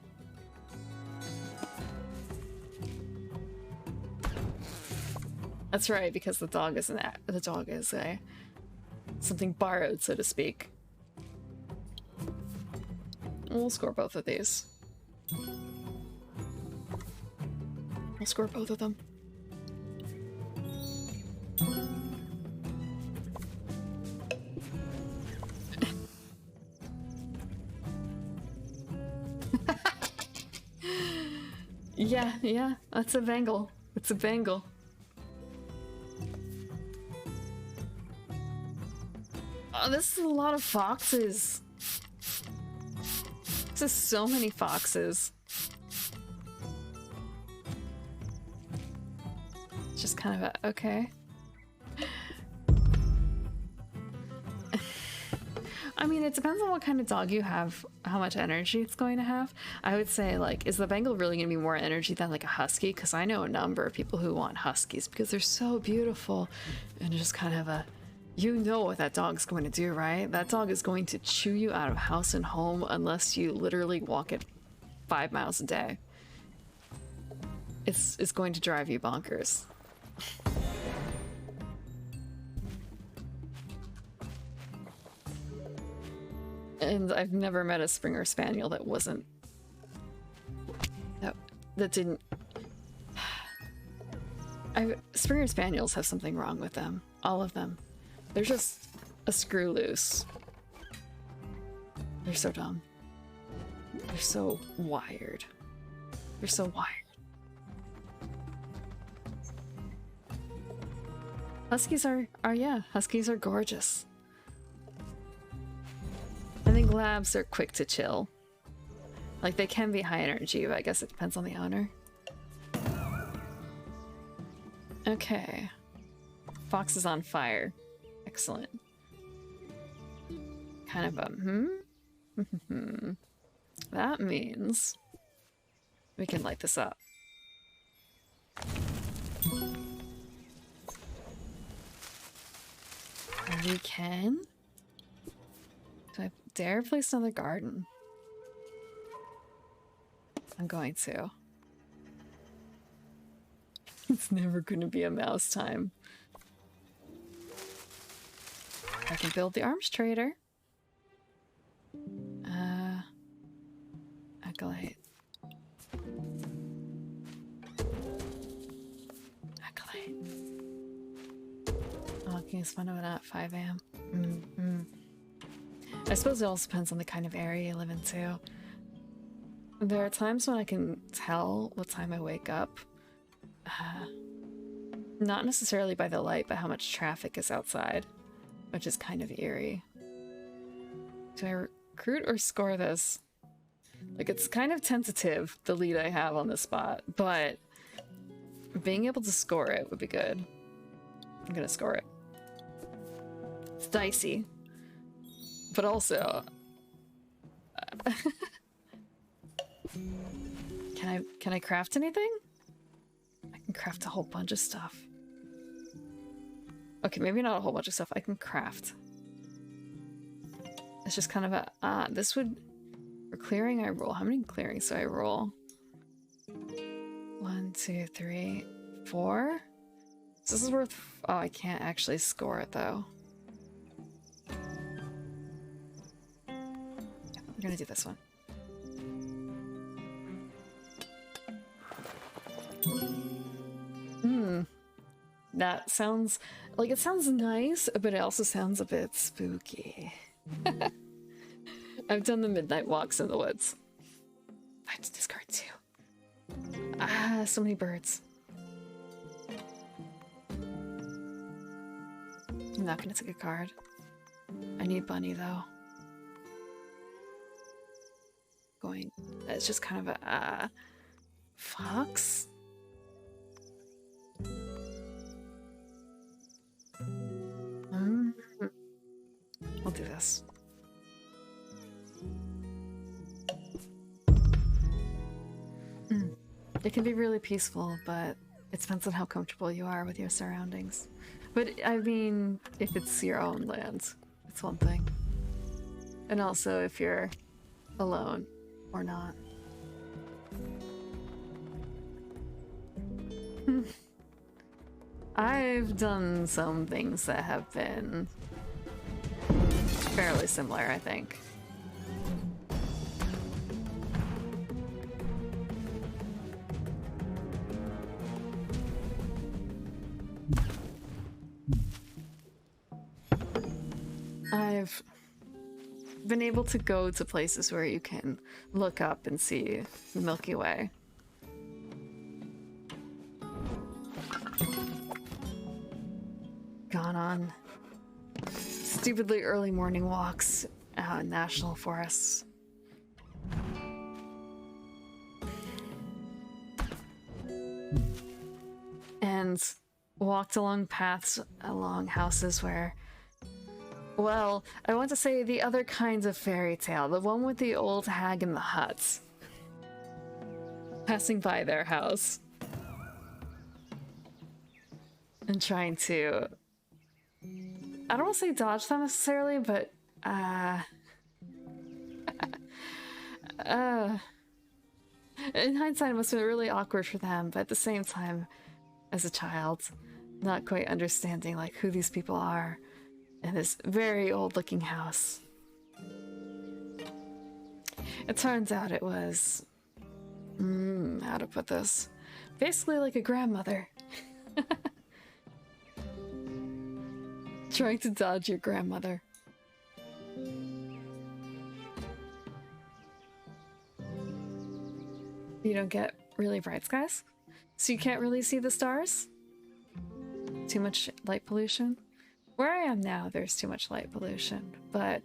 that's right, because the dog is a something borrowed, so to speak. We'll score both of these. We'll score both of them. Yeah, that's a Bengal. It's a Bengal. Oh, this is a lot of foxes. This is so many foxes. It's just kind of a, okay. I mean, it depends on what kind of dog you have, how much energy it's going to have. I would say, like, is the Bengal really going to be more energy than, like, a Husky? Because I know a number of people who want Huskies because they're so beautiful. And just kind of a, you know what that dog's going to do, right? That dog is going to chew you out of house and home unless you literally walk it 5 miles a day. It's going to drive you bonkers. And I've never met a Springer Spaniel that wasn't... That didn't... Springer Spaniels have something wrong with them. All of them. They're just a screw loose. They're so dumb. They're so wired. They're so wired. Huskies are yeah, Huskies are gorgeous. I think labs are quick to chill. Like, they can be high energy, but I guess it depends on the owner. Okay. Fox is on fire. Excellent. Kind of a, That means we can light this up. And we can... Do I dare place another garden? I'm going to. It's never gonna be a mouse time. I can build the arms trader. Acolyte. Acolyte. Oh, can you spawn it at 5 AM? I suppose it also depends on the kind of area you live in too. There are times when I can tell what time I wake up. Not necessarily by the light, but how much traffic is outside, which is kind of eerie. Do I recruit or score this? Like, it's kind of tentative, the lead I have on this spot, but being able to score it would be good. I'm gonna score it. It's dicey. But also... Can I craft anything? I can craft a whole bunch of stuff. Okay, maybe not a whole bunch of stuff. I can craft. It's just kind of a... this would... For clearing, I roll. How many clearings do I roll? 1, 2, 3, 4? So this is worth... Oh, I can't actually score it, though. We're gonna do this one. That sounds... Like, it sounds nice, but it also sounds a bit spooky. I've done the midnight walks in the woods. I have to discard 2. Ah, so many birds. I'm not gonna take a card. I need Bunny, though. Going... It's just kind of a... Fox? We'll do this. It can be really peaceful, but it depends on how comfortable you are with your surroundings. But, I mean, if it's your own land, it's one thing. And also if you're alone or not. I've done some things that have been fairly similar, I think. I've been able to go to places where you can look up and see the Milky Way. on stupidly early morning walks out in national forests. And walked along paths along houses where, well, I want to say the other kinds of fairy tale, the one with the old hag in the hut. Passing by their house. And trying to, I don't want to say dodge them necessarily, but in hindsight it must have been really awkward for them, but at the same time, as a child, not quite understanding like who these people are in this very old looking house. It turns out it was, how to put this, basically like a grandmother. Trying to dodge your grandmother. You don't get really bright skies? So you can't really see the stars? Too much light pollution? Where I am now, there's too much light pollution, but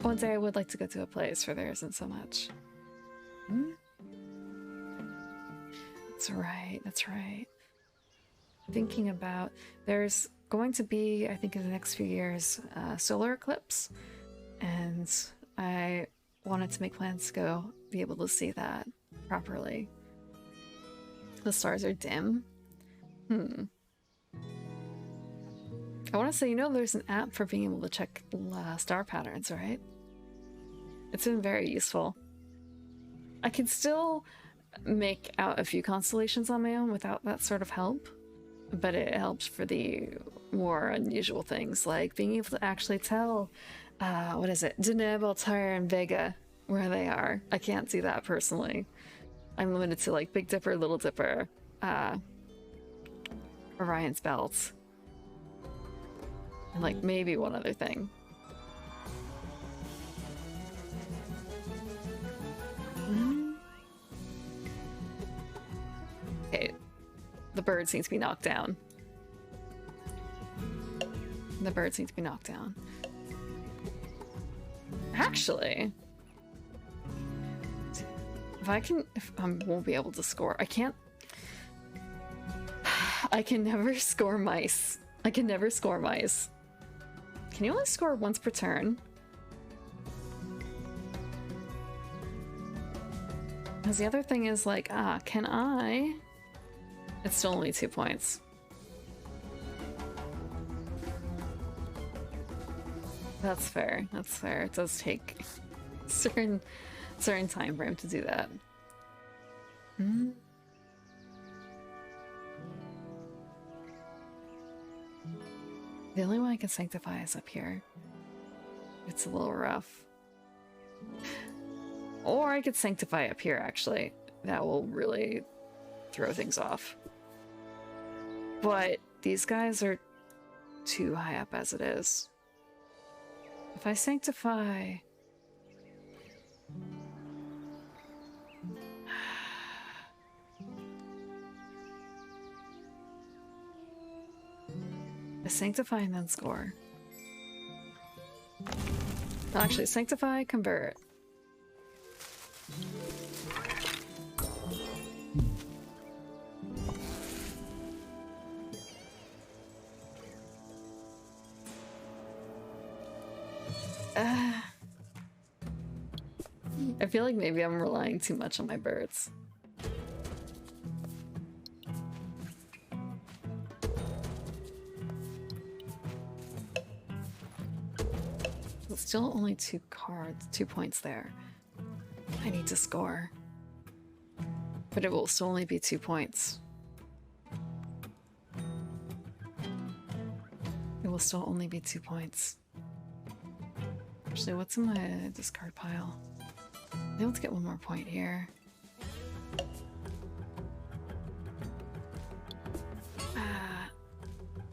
one day I would like to go to a place where there isn't so much. That's right, that's right. Thinking about, there's going to be, I think in the next few years, a solar eclipse, and I wanted to make plans to go be able to see that properly. The stars are dim. I want to say, you know, there's an app for being able to check star patterns, right? It's been very useful. I can still make out a few constellations on my own without that sort of help, but it helps for the more unusual things, like being able to actually tell, what is it, Deneb, Altair, and Vega, where they are. I can't see that personally. I'm limited to like Big Dipper, Little Dipper, Orion's Belt, and like maybe one other thing. Okay, the birds need to be knocked down. The birds need to be knocked down. Actually, if I won't be able to score. I can never score mice. I can never score mice. Can you only score once per turn? Because the other thing is like, can I? It's still only 2 points. That's fair. That's fair. It does take certain time frame to do that. The only one I can sanctify is up here. It's a little rough. Or I could sanctify up here, actually. That will really throw things off. But these guys are too high up as it is. If I sanctify... I sanctify and then score. No, actually, sanctify, convert. I feel like maybe I'm relying too much on my birds. It's still only 2 cards, 2 points there. I need to score. But it will still only be 2 points. It will still only be 2 points. Actually, what's in my discard pile? I'm able to get 1 more point here.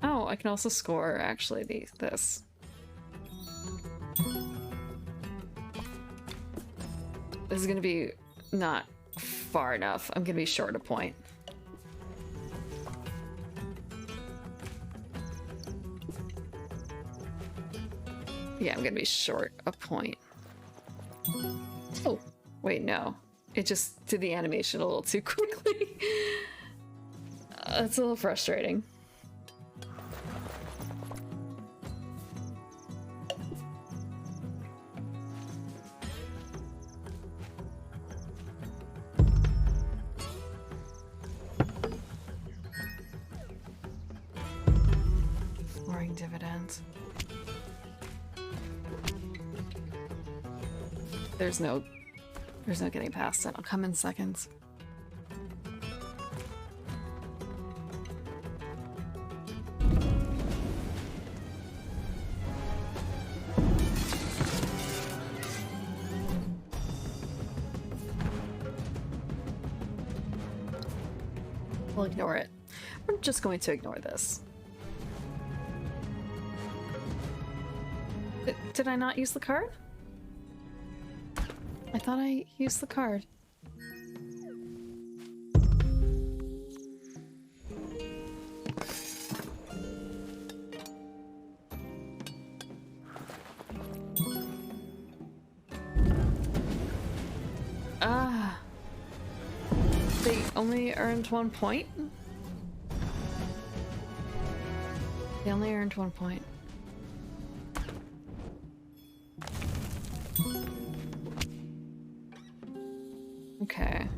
Oh, I can also score, actually, this. This is gonna be not far enough. I'm gonna be short a point. Yeah, I'm gonna be short a point. Oh, wait, no. It just did the animation a little too quickly. That's a little frustrating. Exploring dividends. There's no getting past it. I'll come in seconds. We'll ignore it. We're just going to ignore this. Did I not use the card? I thought I used the card. Ah. They only earned 1 point? They only earned 1 point. Okay.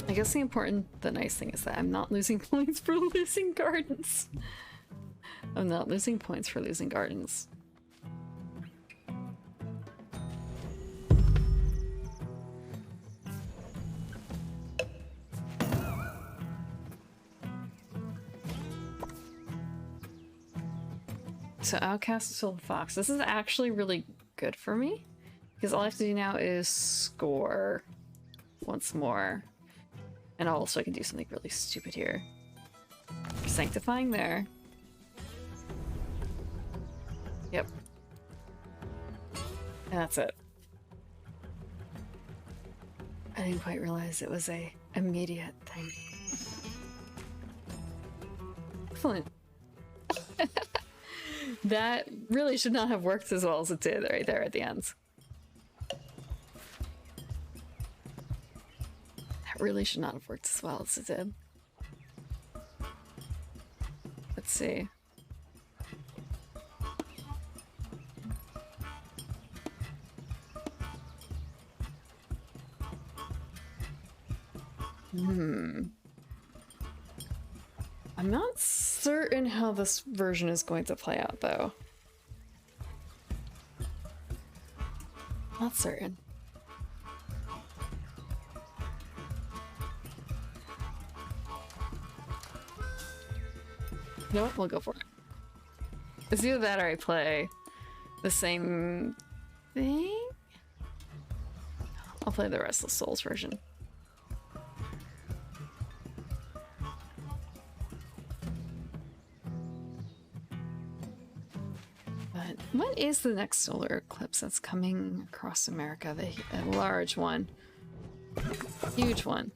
I guess the nice thing is that I'm not losing points for losing gardens. I'm not losing points for losing gardens. So Outcast Silver Fox. This is actually really good for me because all I have to do now is score once more. And also I can do something really stupid here. Sanctifying there. Yep. And that's it. I didn't quite realize it was a immediate thing. Excellent. That really should not have worked as well as it did right there at the end. That really should not have worked as well as it did. Let's see. I'm not certain how this version is going to play out, though. Not certain. You know what? We'll go for it. It's either that or I play the same thing. I'll play the Restless Souls version. What is the next solar eclipse that's coming across America? A large one. Huge one.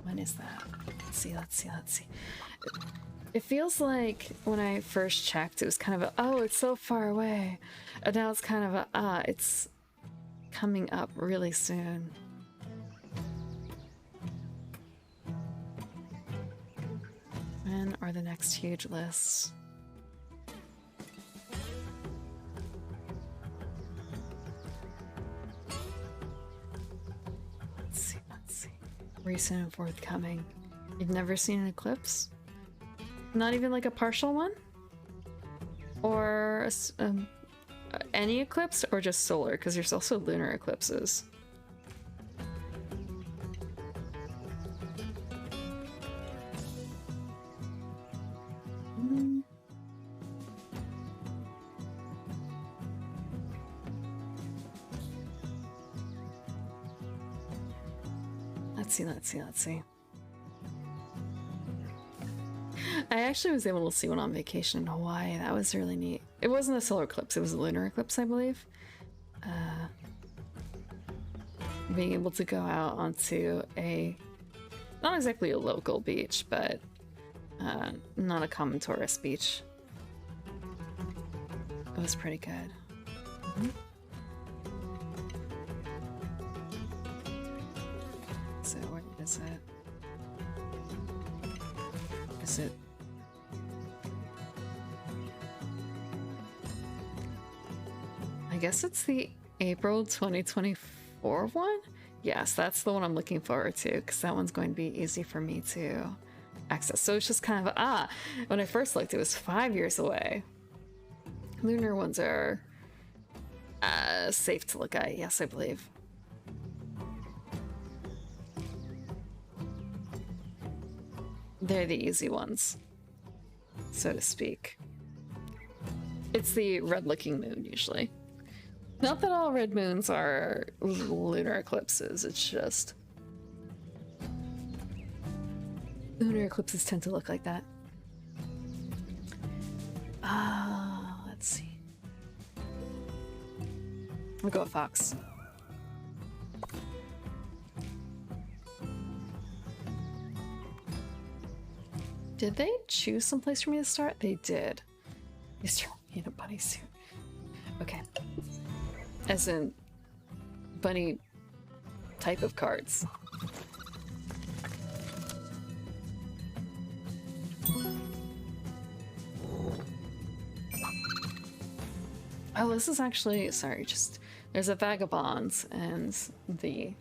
When is that? Let's see. It feels like when I first checked, it was kind of a, oh, it's so far away. And now it's kind of a, it's coming up really soon. When are the next huge lists? Let's see. Recent and forthcoming. You've never seen an eclipse? Not even like a partial one? Or any eclipse, or just solar? Because there's also lunar eclipses. Let's see. I actually was able to see one on vacation in Hawaii. That was really neat. It wasn't a solar eclipse, it was a lunar eclipse, I believe. Being able to go out onto a Not exactly a local beach, but not a common tourist beach. It was pretty good. So where is it? Is it? I guess it's the April 2024 one? Yes, that's the one I'm looking forward to, because that one's going to be easy for me to access. So it's just kind of, when I first looked, it was 5 years away. Lunar ones are safe to look at, yes, I believe. They're the easy ones, so to speak. It's the red-looking moon, usually. Not that all red moons are lunar eclipses, it's just... lunar eclipses tend to look like that. Let's see. We'll go with Fox. Did they choose some place for me to start? They did. Mr. in a bunny suit. Okay. As in bunny type of cards. Oh, this is actually, sorry, just there's a vagabond and the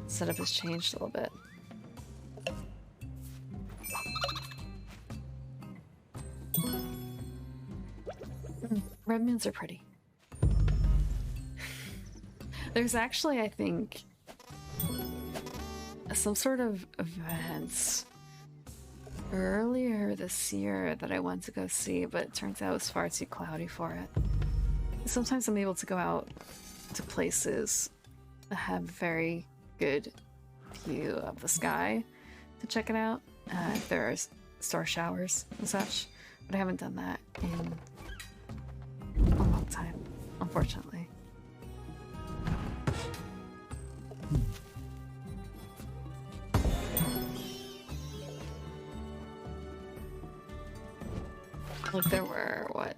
setup has changed a little bit. Red moons are pretty. There's actually, I think, some sort of event earlier this year that I went to go see, but it turns out it was far too cloudy for it. Sometimes I'm able to go out to places that have very good view of the sky to check it out, if there are star showers and such, but I haven't done that in a long time, unfortunately. Like there were, what?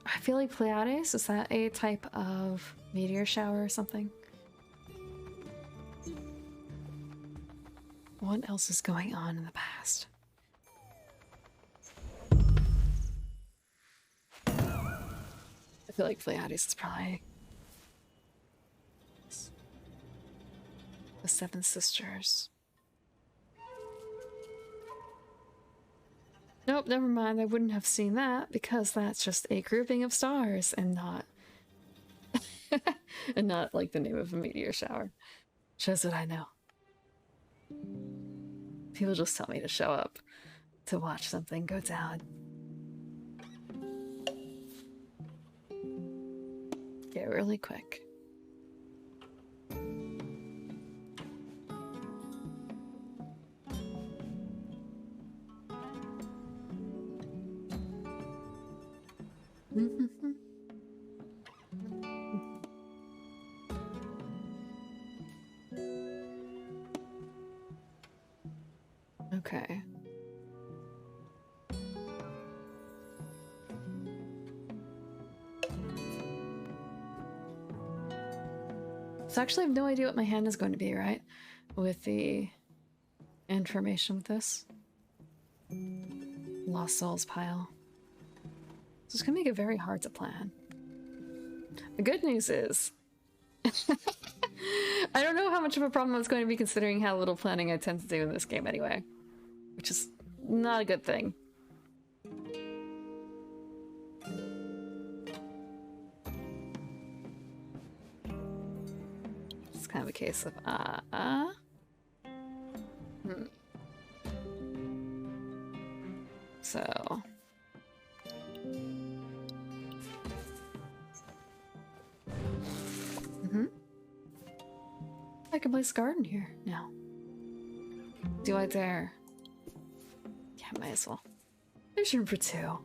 I feel like Pleiades, is that a type of meteor shower or something? What else is going on in the past? I feel like Pleiades is probably the Seven Sisters. Nope, never mind. I wouldn't have seen that because that's just a grouping of stars and not and not like the name of a meteor shower. Shows what I know. People just tell me to show up to watch something go down. Get really quick. Okay. So actually I have no idea what my hand is going to be, right? With the information with this. Lost Souls pile. So it's gonna make it very hard to plan. The good news is I don't know how much of a problem it's going to be considering how little planning I tend to do in this game anyway. Which is not a good thing. It's kind of a case of So I can place a garden here now. Do I dare? Yeah, might as well. There's room for two.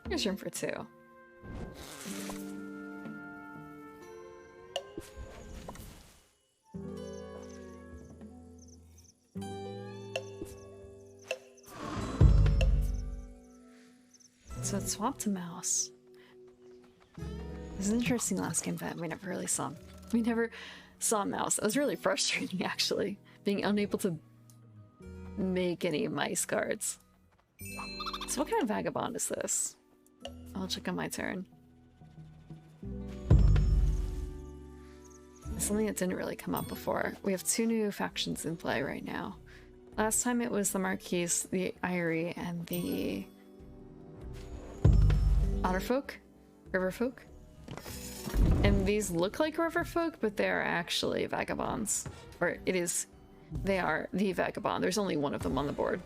There's room for two. So it swapped to mouse. It was an interesting last game that we never really saw. We never saw mouse. That was really frustrating, actually, being unable to make any mice guards. So what kind of vagabond is this? I'll check on my turn. Something that didn't really come up before. We have 2 new factions in play right now. Last time it was the Marquise, the Eyrie, and the Otterfolk? Riverfolk? And these look like Riverfolk, but they're actually vagabonds. Or they are the vagabond. There's only one of them on the board.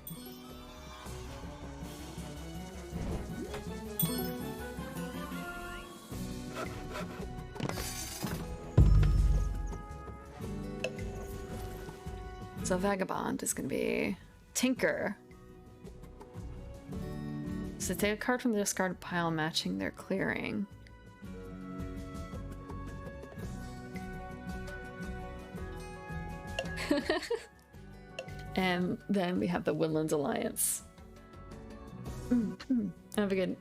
So vagabond is going to be Tinker. So take a card from the discard pile matching their clearing. And then we have the Woodlands Alliance. Have a good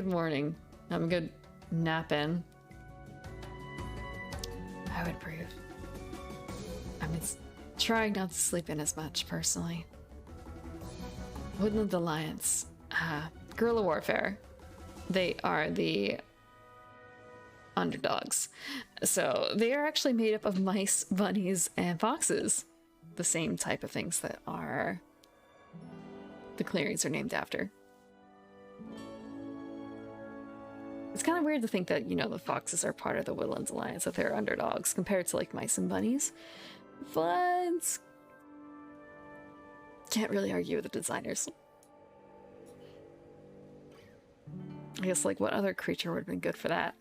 morning. Have a good nap in. I would approve. I'm trying not to sleep in as much personally. Woodland Alliance. Guerrilla warfare. They are the underdogs. So they are actually made up of mice, bunnies, and foxes. The same type of things that are the clearings are named after. It's kind of weird to think that, you know, the foxes are part of the Woodlands Alliance, that they're underdogs compared to like mice and bunnies. But can't really argue with the designers. I guess, like, what other creature would have been good for that?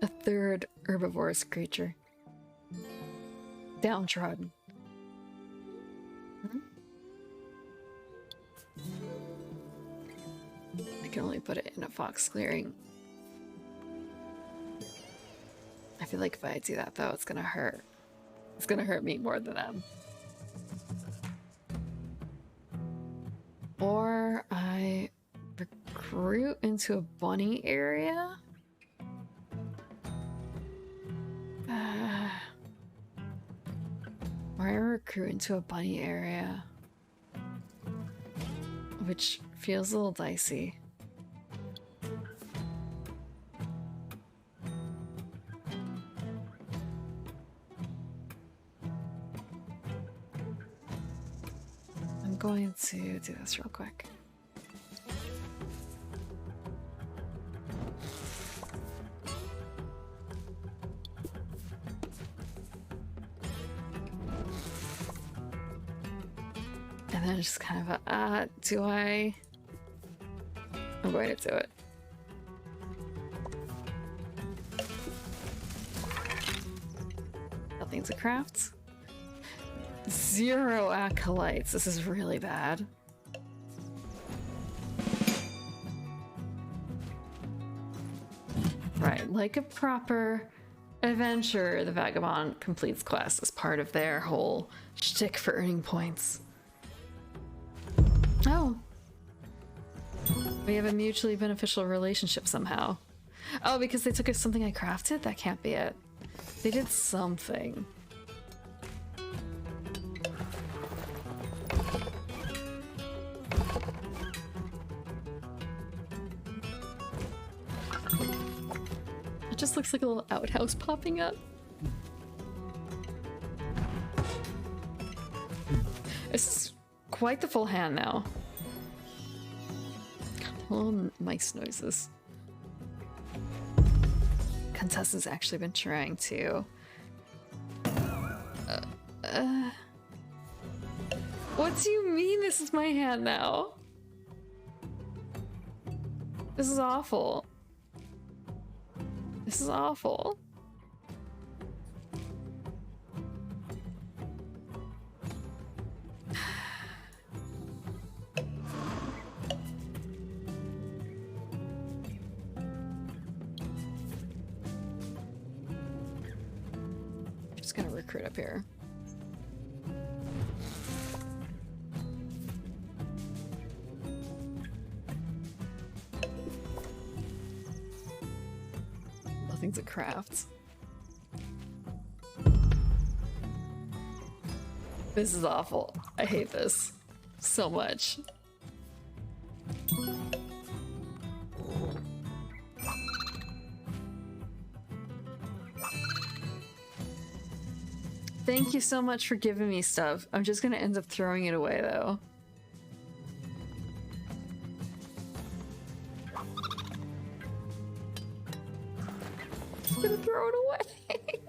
A third herbivorous creature. Downtrodden. I can only put it in a fox clearing. I feel like if I do that, though, it's gonna hurt. It's gonna hurt me more than them. Or I recruit into a bunny area. Or I recruit into a bunny area. Which feels a little dicey. I'm going to do this real quick. And then just kind of I'm going to do it. Nothing to craft. 0 acolytes. This is really bad. Right, like a proper adventurer, the Vagabond completes quests as part of their whole shtick for earning points. Oh. We have a mutually beneficial relationship somehow. Oh, because they took something I crafted? That can't be it. They did something. It just looks like a little outhouse popping up. This is quite the full hand now. Little mice noises. Contessa's actually been trying to... What do you mean this is my hand now? This is awful. This is awful. Just gonna recruit up here. nothing to craft. This is awful. I hate this so much. Thank you so much for giving me stuff. I'm just gonna end up throwing it away though. I'm gonna throw it away.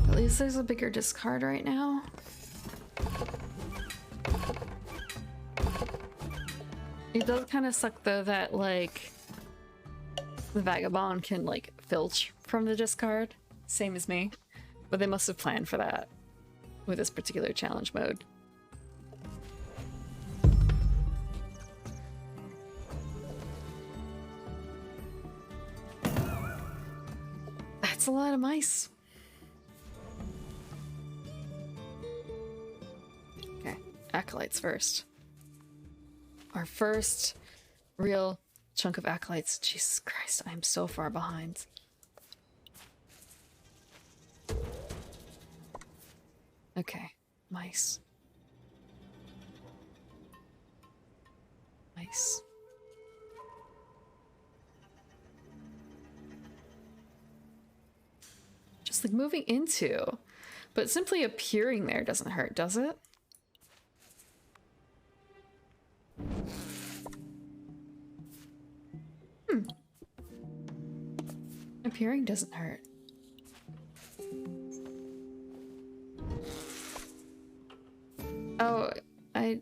At least there's a bigger discard right now. It does kind of suck though that like the vagabond can like filch from the discard, same as me, but they must have planned for that with this particular challenge mode. That's a lot of mice. Okay, acolytes first. Our first real chunk of acolytes. Jesus Christ, I am so far behind. Okay, mice. Mice. Just like moving into, but simply appearing there doesn't hurt, does it? Appearing doesn't hurt. Oh, I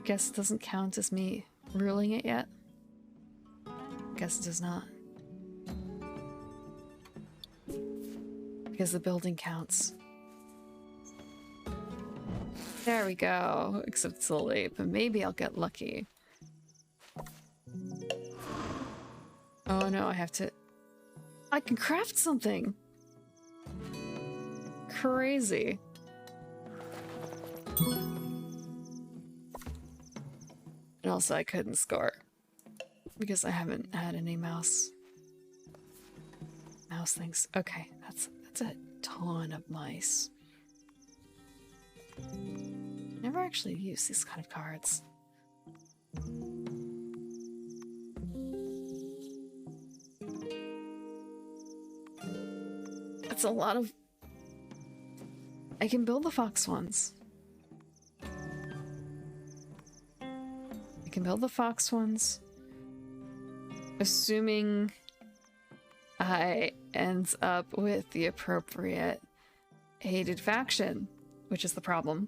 guess it doesn't count as me ruling it yet. Guess it does not. Because the building counts. There we go. Except it's a little late, but maybe I'll get lucky. Oh no, I have to... I can craft something! Crazy. And also I couldn't score. Because I haven't had any mouse things. Okay, that's a ton of mice. Never actually used these kind of cards. That's a lot of... I can build the fox ones. I can build the fox ones. Assuming I end up with the appropriate hated faction, which is the problem.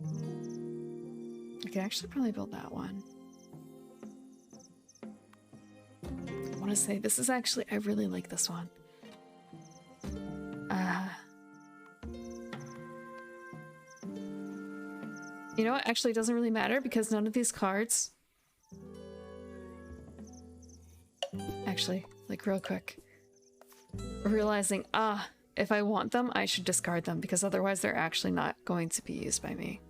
I could actually probably build that one. I want to say this is actually, I really like this one. You know what? Actually, it doesn't really matter because none of these cards... Actually, like real quick. Realizing, if I want them, I should discard them because otherwise they're actually not going to be used by me.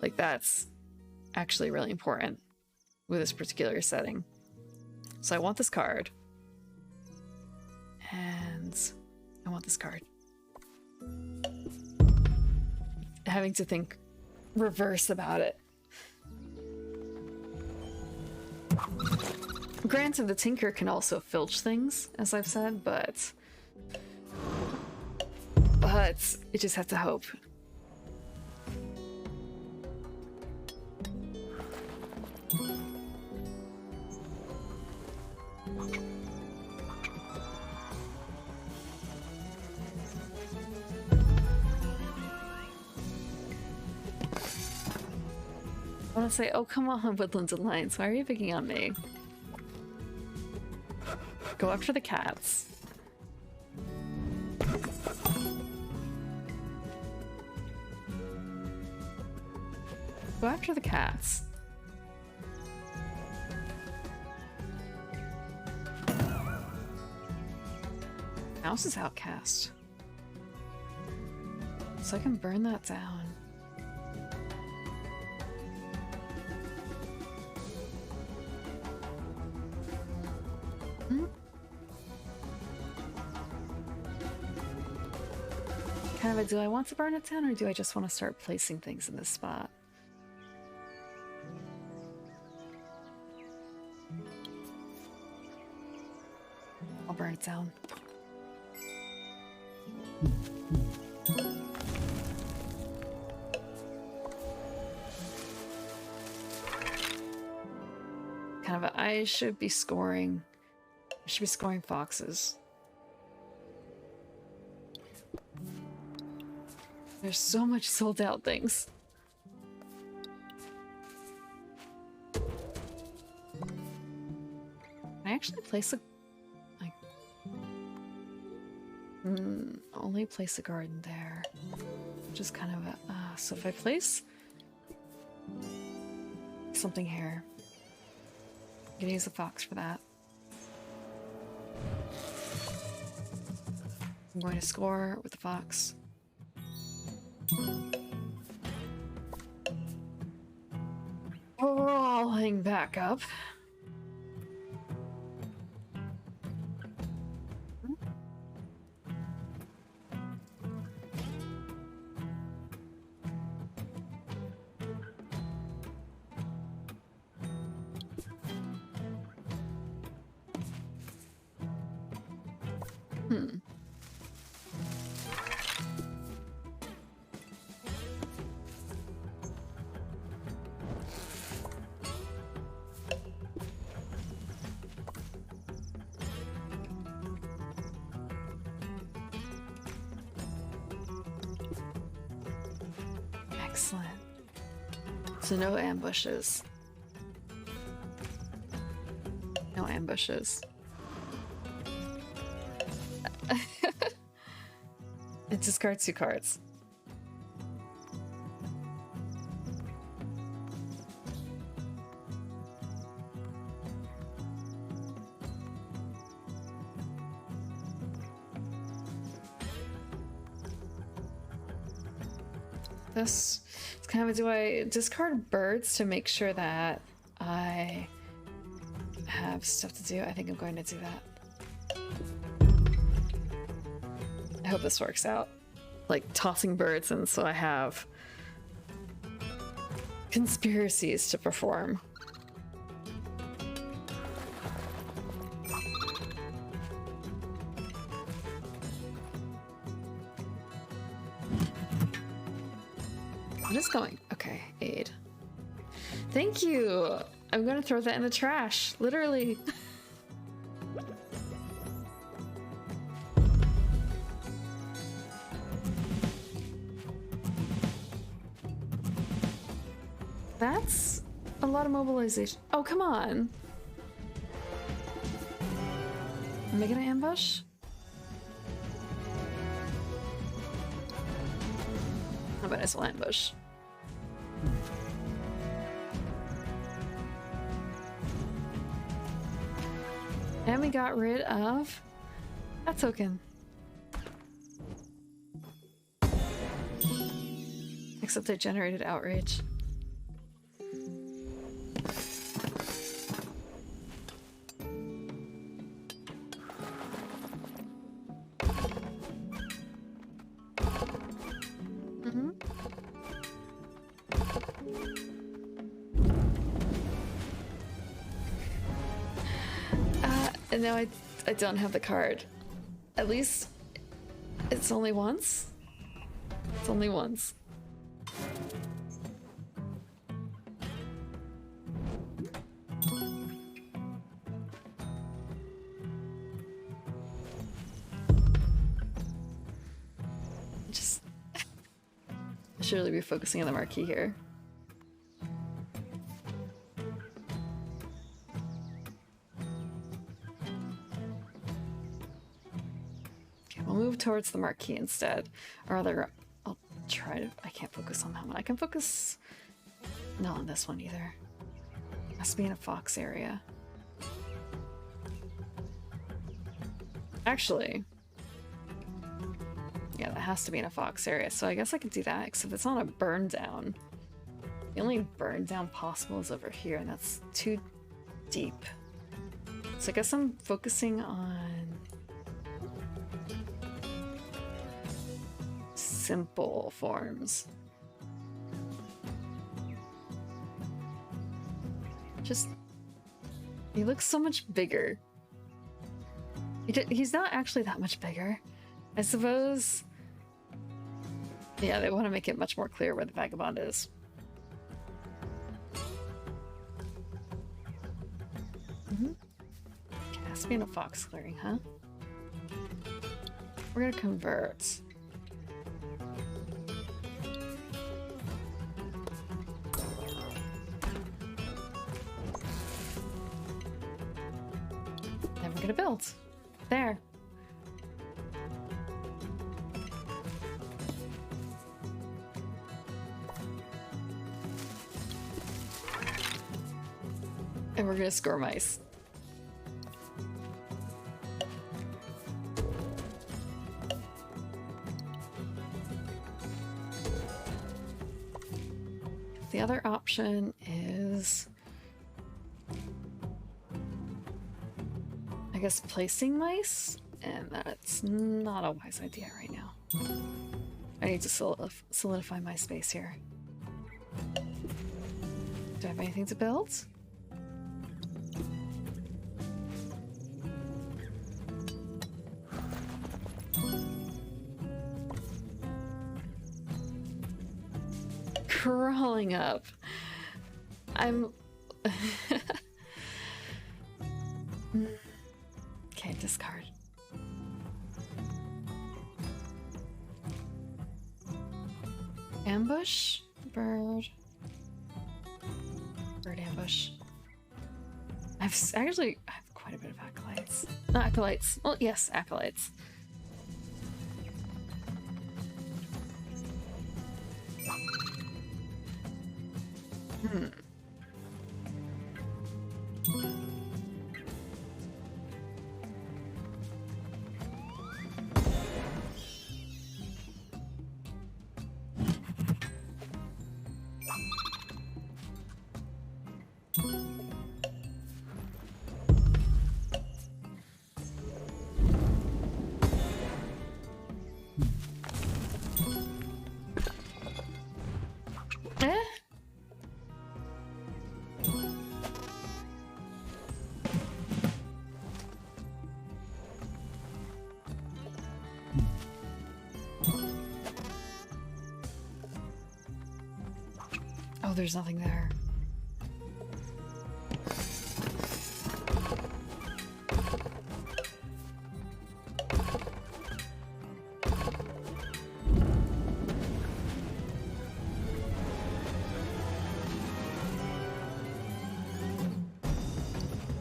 Like that's actually really important with this particular setting. So I want this card. And I want this card. Having to think reverse about it. Granted, the Tinker can also filch things, as I've said, but you just have to hope. I want to say, oh come on, Woodlands Alliance, why are you picking on me? Go after the cats. Go after the cats. House is outcast. So I can burn that down. Kind of a, do I want to burn it down or do I just want to start placing things in this spot? I'll burn it down. Kind of I should be scoring foxes. There's so much sold out things. Can I actually place a like only place a garden there. Just kind of a so if I place something here, I'm gonna use a fox for that. I'm going to score with the fox. Rolling back up. Excellent. So no ambushes. No ambushes. It discards 2 cards. This is kind of, do I discard birds to make sure that I have stuff to do? I think I'm going to do that. I hope this works out. Like tossing birds, and so I have conspiracies to perform. What is going? Okay, aid. Thank you! I'm gonna throw that in the trash, literally. That's a lot of mobilization. Oh, come on. Am I gonna ambush? How about I still ambush? And we got rid of that token. Except it generated outrage. And now I don't have the card. At least it's only once. It's only once. Just I should really be focusing on the marquee here. Towards the marquee instead, or rather I'll try to, I can't focus on that one. I can focus Not on this one either. Has to be in a fox area. Actually, yeah, that has to be in a fox area, so I guess I could do that, except it's on a burn down. The only burn down possible is over here, and that's too deep. So I guess I'm focusing on simple forms. Just, he looks so much bigger. He's not actually that much bigger. I suppose, yeah, they want to make it much more clear where the vagabond is. Okay, has to be in a fox clearing, huh? We're gonna convert. Then we're gonna build. There. And we're gonna score mice. The other option is, I guess, placing mice, and that's not a wise idea right now. I need to solidify my space here. Do I have anything to build? Crawling up. I'm... Okay, discard. Ambush? Bird. Bird ambush. I have quite a bit of acolytes. Not acolytes. Well, yes, acolytes. Oh, there's nothing there.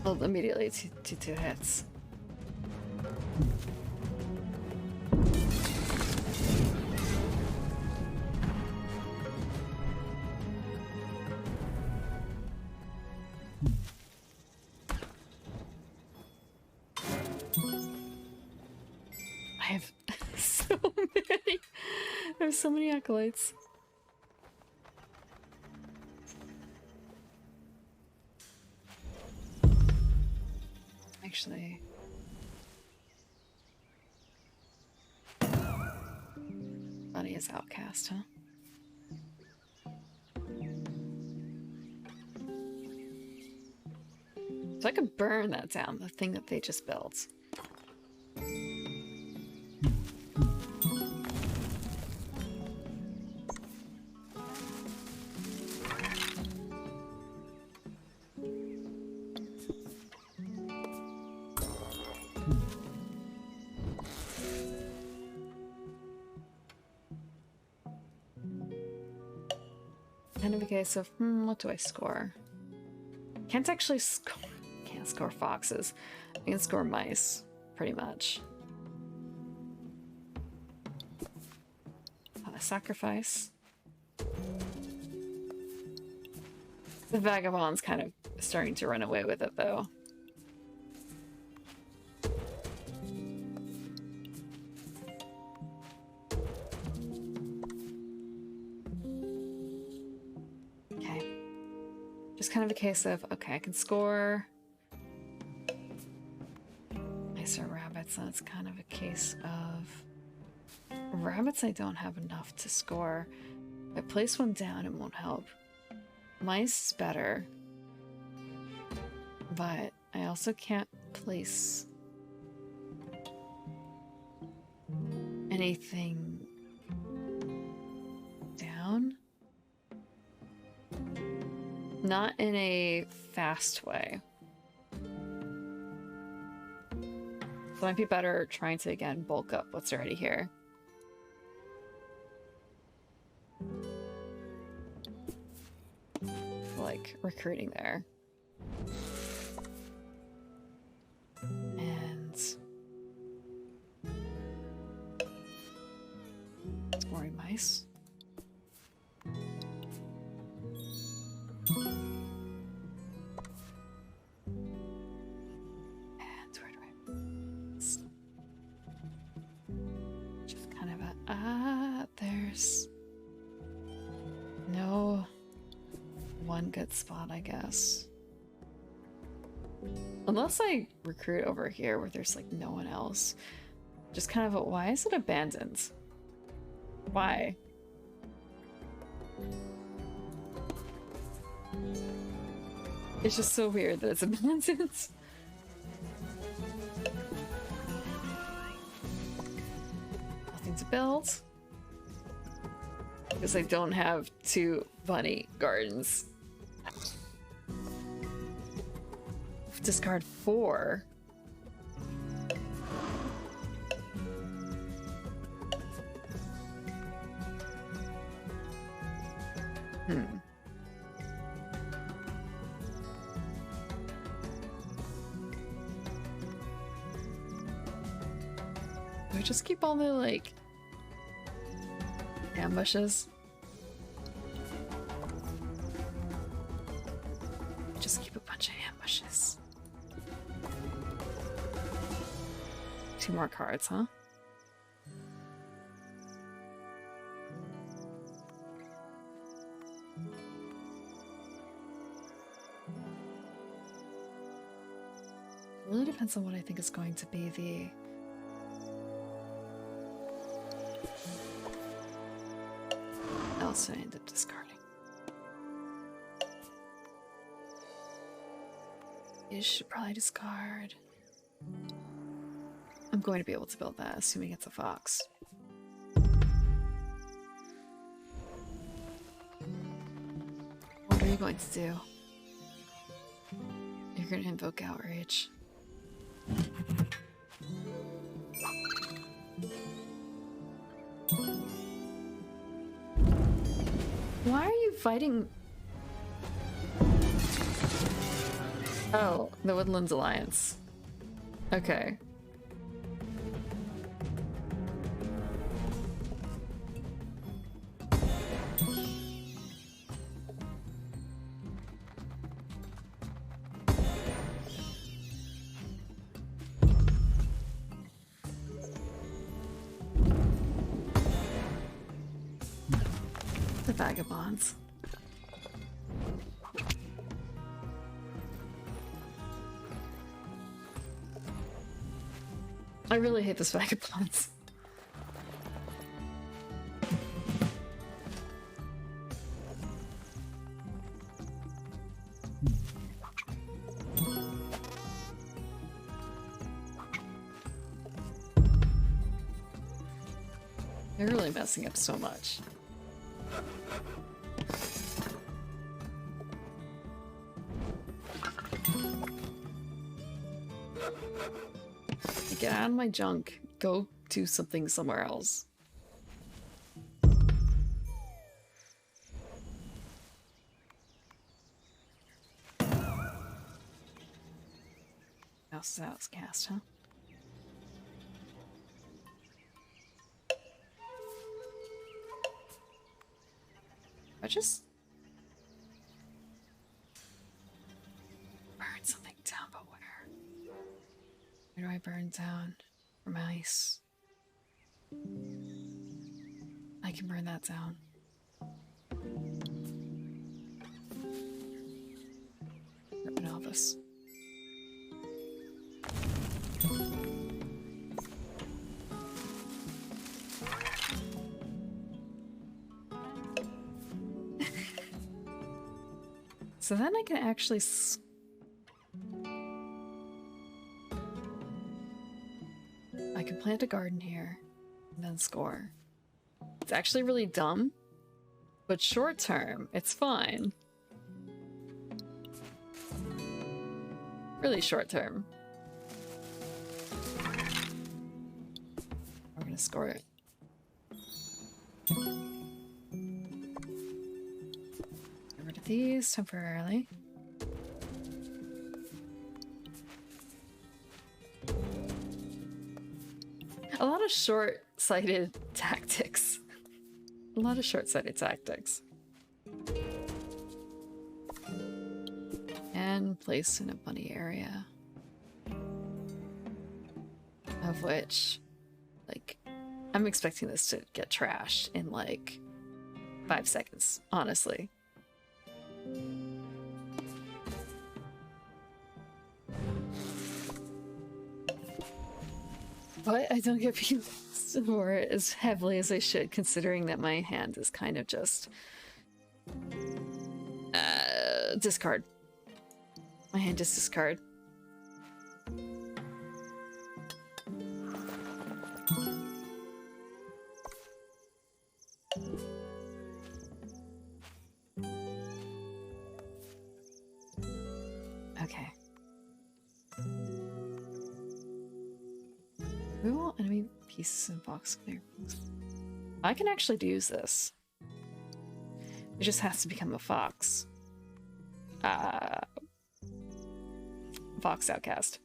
Well, immediately two hits. I have so many. I have so many acolytes. Actually, Bunny is outcast, huh? So I could burn that down, the thing that they just built. Kind of a case of, what do I score? Can't actually score. Can't score foxes. I can score mice, pretty much. A sacrifice. The vagabond's kind of starting to run away with it, though. Okay. Just kind of a case of, okay, I can score nicer rabbits, and it's kind of a case of rabbits I don't have enough to score. If I place one down, it won't help. Mice is better, but I also can't place anything down. Not in a fast way. So it might be better trying to, again, bulk up what's already here. Like recruiting there. And scoring mice. And where do I just kind of a there's no one good spot, I guess. Unless I recruit over here where there's like no one else. Just kind of a, why is it abandoned? Why? It's just so weird that it's abandoned. Nothing to build. Because I don't have 2 bunny gardens. Discard 4. Do I just keep all the, like, ambushes? Just keep a bunch of ambushes. 2 more cards, huh? It really depends on what I think is going to be the... else I end up discarding. You should probably discard. I'm going to be able to build that, assuming it's a fox. What are you going to do? You're going to invoke outrage. Why are you fighting? Oh, the Woodlands Alliance. Okay. The vagabonds. I really hate this vagabonds. They're really messing up so much. Get out of my junk. Go do something somewhere else. House is out, cast, huh? I just... burn down for mice. I can burn that down. Urban office. So then I can actually I can plant a garden here and then score. It's actually really dumb, but short term, it's fine. Really short term. We're gonna score it. Get rid of these temporarily. A lot of short-sighted tactics. A lot of short-sighted tactics. And placed in a bunny area. Of which, like, I'm expecting this to get trashed in like 5 seconds, honestly. But I don't get people for it as heavily as I should, considering that my hand is kind of just discard. My hand is discard. Okay. We want enemy pieces in box clear. I can actually use this. It just has to become a fox. Fox outcast.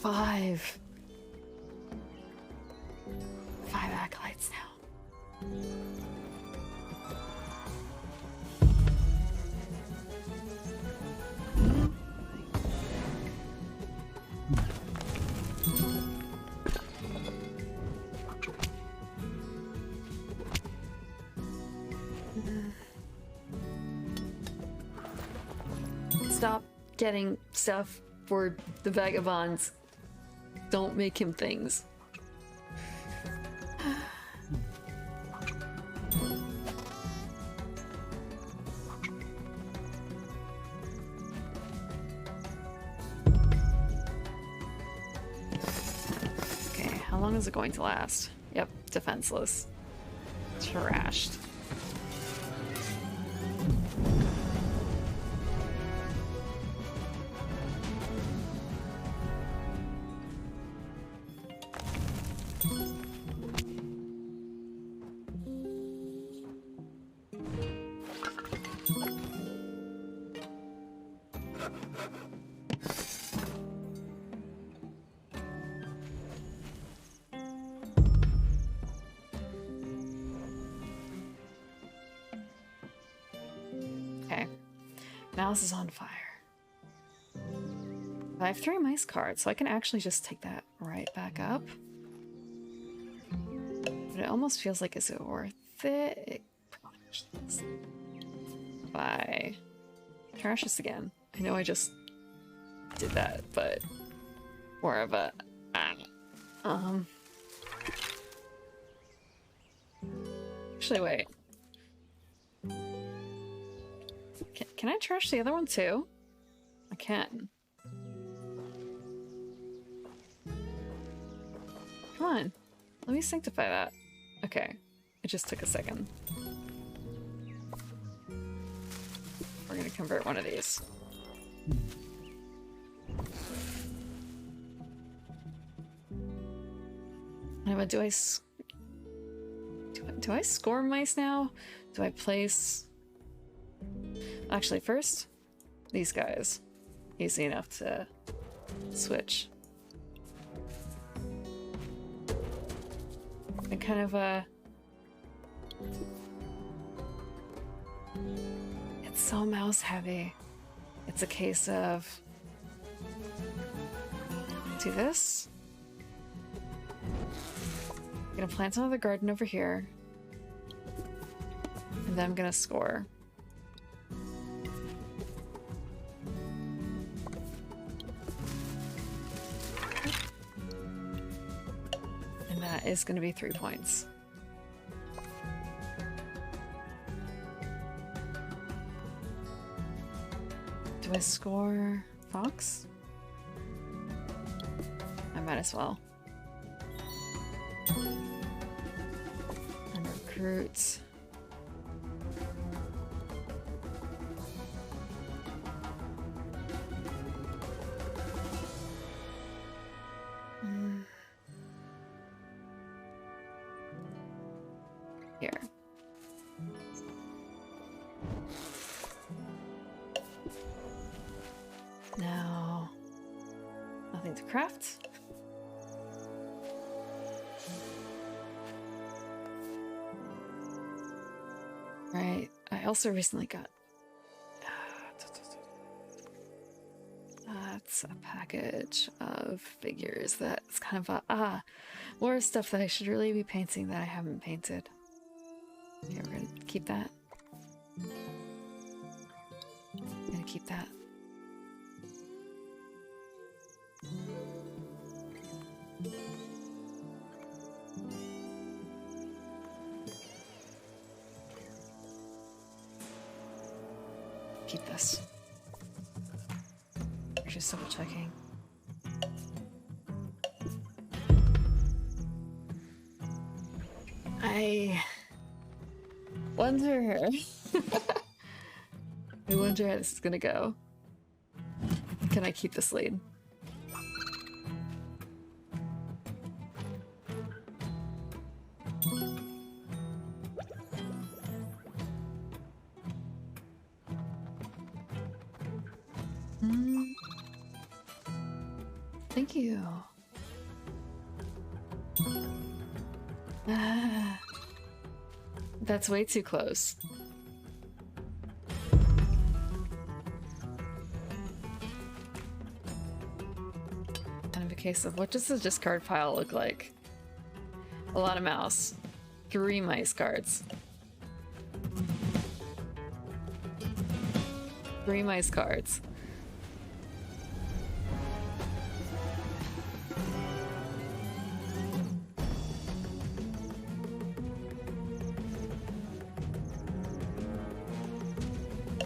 Five acolytes now. Stop getting stuff for the vagabonds. Don't make him things. Okay, how long is it going to last? Yep, defenseless. Trashed. Mouse is on fire. I have 3 mice cards, so I can actually just take that right back up. But it almost feels like, is it worth it? Bye. Trash this again. I know I just did that, but more of a actually wait. Can I trash the other one too? I can. Come on. Let me sanctify that. Okay. It just took a second. We're gonna convert one of these. But do I score mice now? Do I place... Actually, first, these guys. easy enough to switch. And kind of it's so mouse heavy. It's a case of do this. I'm gonna plant another garden over here. And then I'm gonna score. And that is gonna be 3 points. Do I score Fox? I might as well. And recruit. Here. Now, nothing to craft. Right. I also recently got that's a package of figures that's kind of more stuff that I should really be painting that I haven't painted. Okay, we're gonna keep that. Gonna keep that. Keep this. We're just double checking. I wonder. I wonder how this is gonna go. Can I keep this lead? Thank you. That's way too close. Kind of a case of what does the discard pile look like? A lot of mouse. 3 mice cards. 3 mice cards.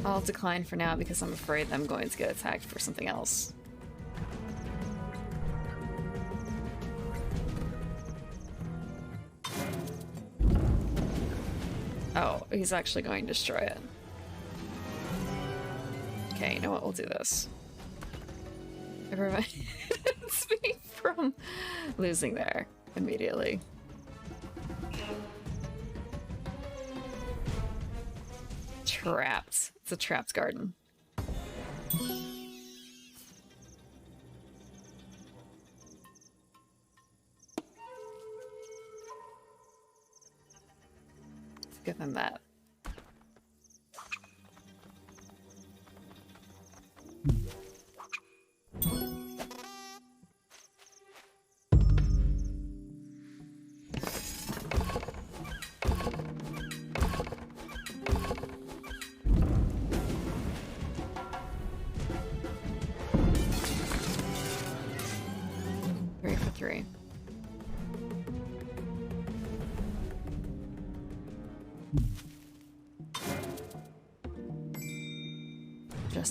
I'll decline for now because I'm afraid I'm going to get attacked for something else. Oh, he's actually going to destroy it. Okay, you know what? We'll do this. It prevents me from losing there immediately. Trapped. It's a trapped garden. Give them that.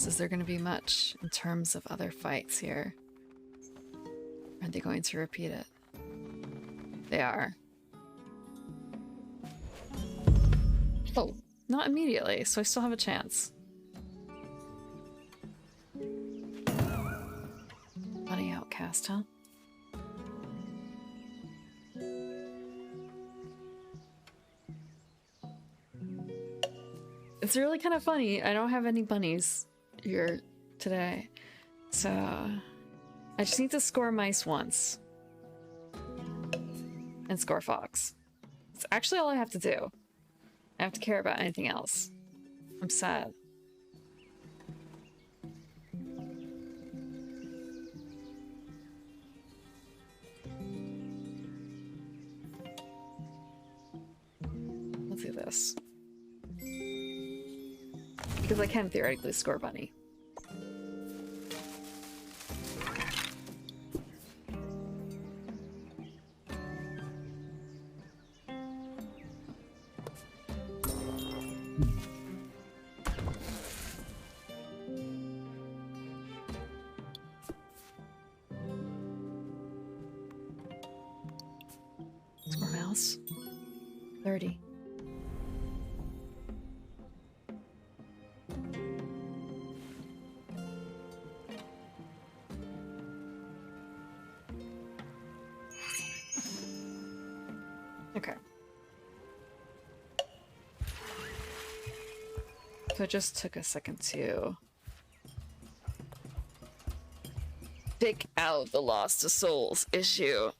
Is there going to be much in terms of other fights here? Are they going to repeat it? They are. Oh, not immediately, so I still have a chance. Bunny outcast, huh? It's really kind of funny. I don't have any bunnies here today. So I just need to score mice once. And score fox. It's actually all I have to do. I have to care about anything else. I'm sad. Let's do this. Because I can theoretically score bunny. Score mouse. 30. Okay. So it just took a second to pick out the Lost to Souls issue.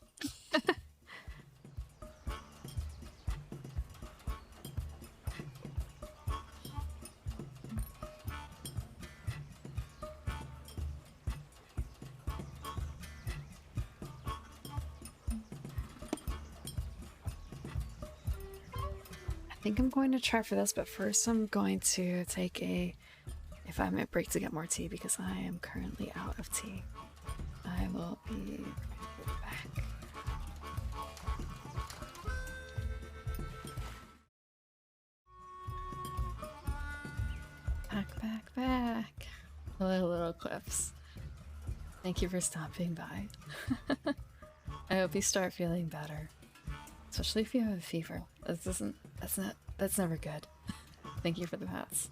I think I'm going to try for this, but first I'm going to take a 5-minute break to get more tea because I am currently out of tea. I will be back. Back. Hello, little cliffs. Thank you for stopping by. I hope you start feeling better. Especially if you have a fever. That's never good. Thank you for the pats.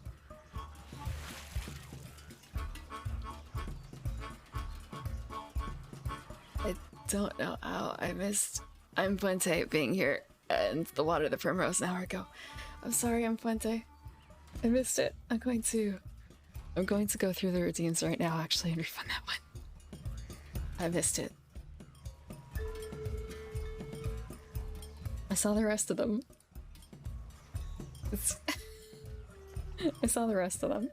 I don't know how I'm Fuente being here and the water the primrose an hour ago. I'm sorry, I'm Fuente. I missed it. I'm going to go through the routines right now actually and refund that one. I missed it. I saw the rest of them. I saw the rest of them.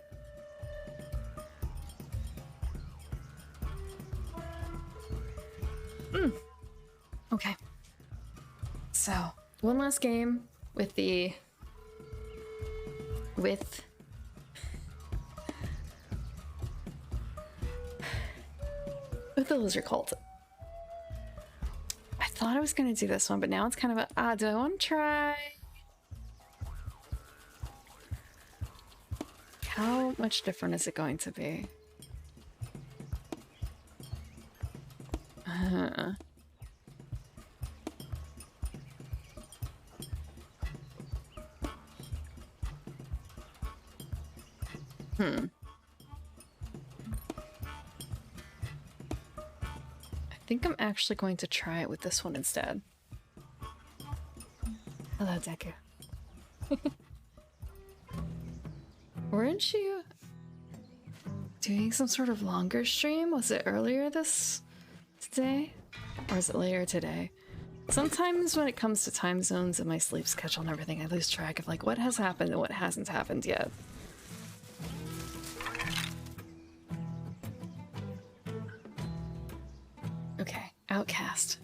Okay. So, one last game with the lizard cult. I thought I was gonna do this one, but now it's kind of a do I want to try? How much different is it going to be? I think I'm actually going to try it with this one instead. Hello, Deku. Weren't you doing some sort of longer stream? Was it earlier today? Or is it later today? Sometimes when it comes to time zones and my sleep schedule and everything, I lose track of like what has happened and what hasn't happened yet. Okay, Outcast.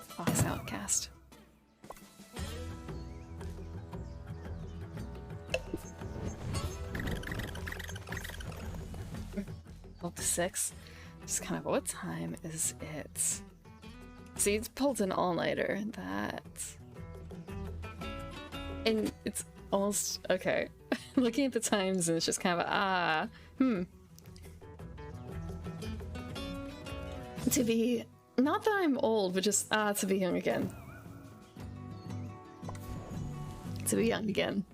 Fox Outcast. Up to 6. Just kind of, what time is it? See, it's pulled an all-nighter. And it's almost, okay. Looking at the times and it's just kind of, To be, not that I'm old, but just, to be young again. To be young again.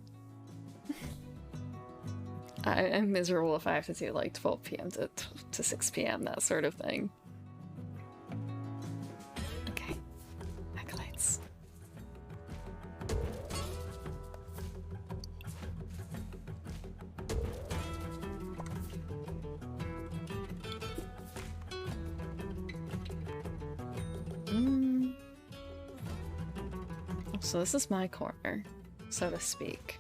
I'm miserable if I have to do like 12 p.m. to 6 p.m., that sort of thing. Okay. Acolytes. So this is my corner, so to speak.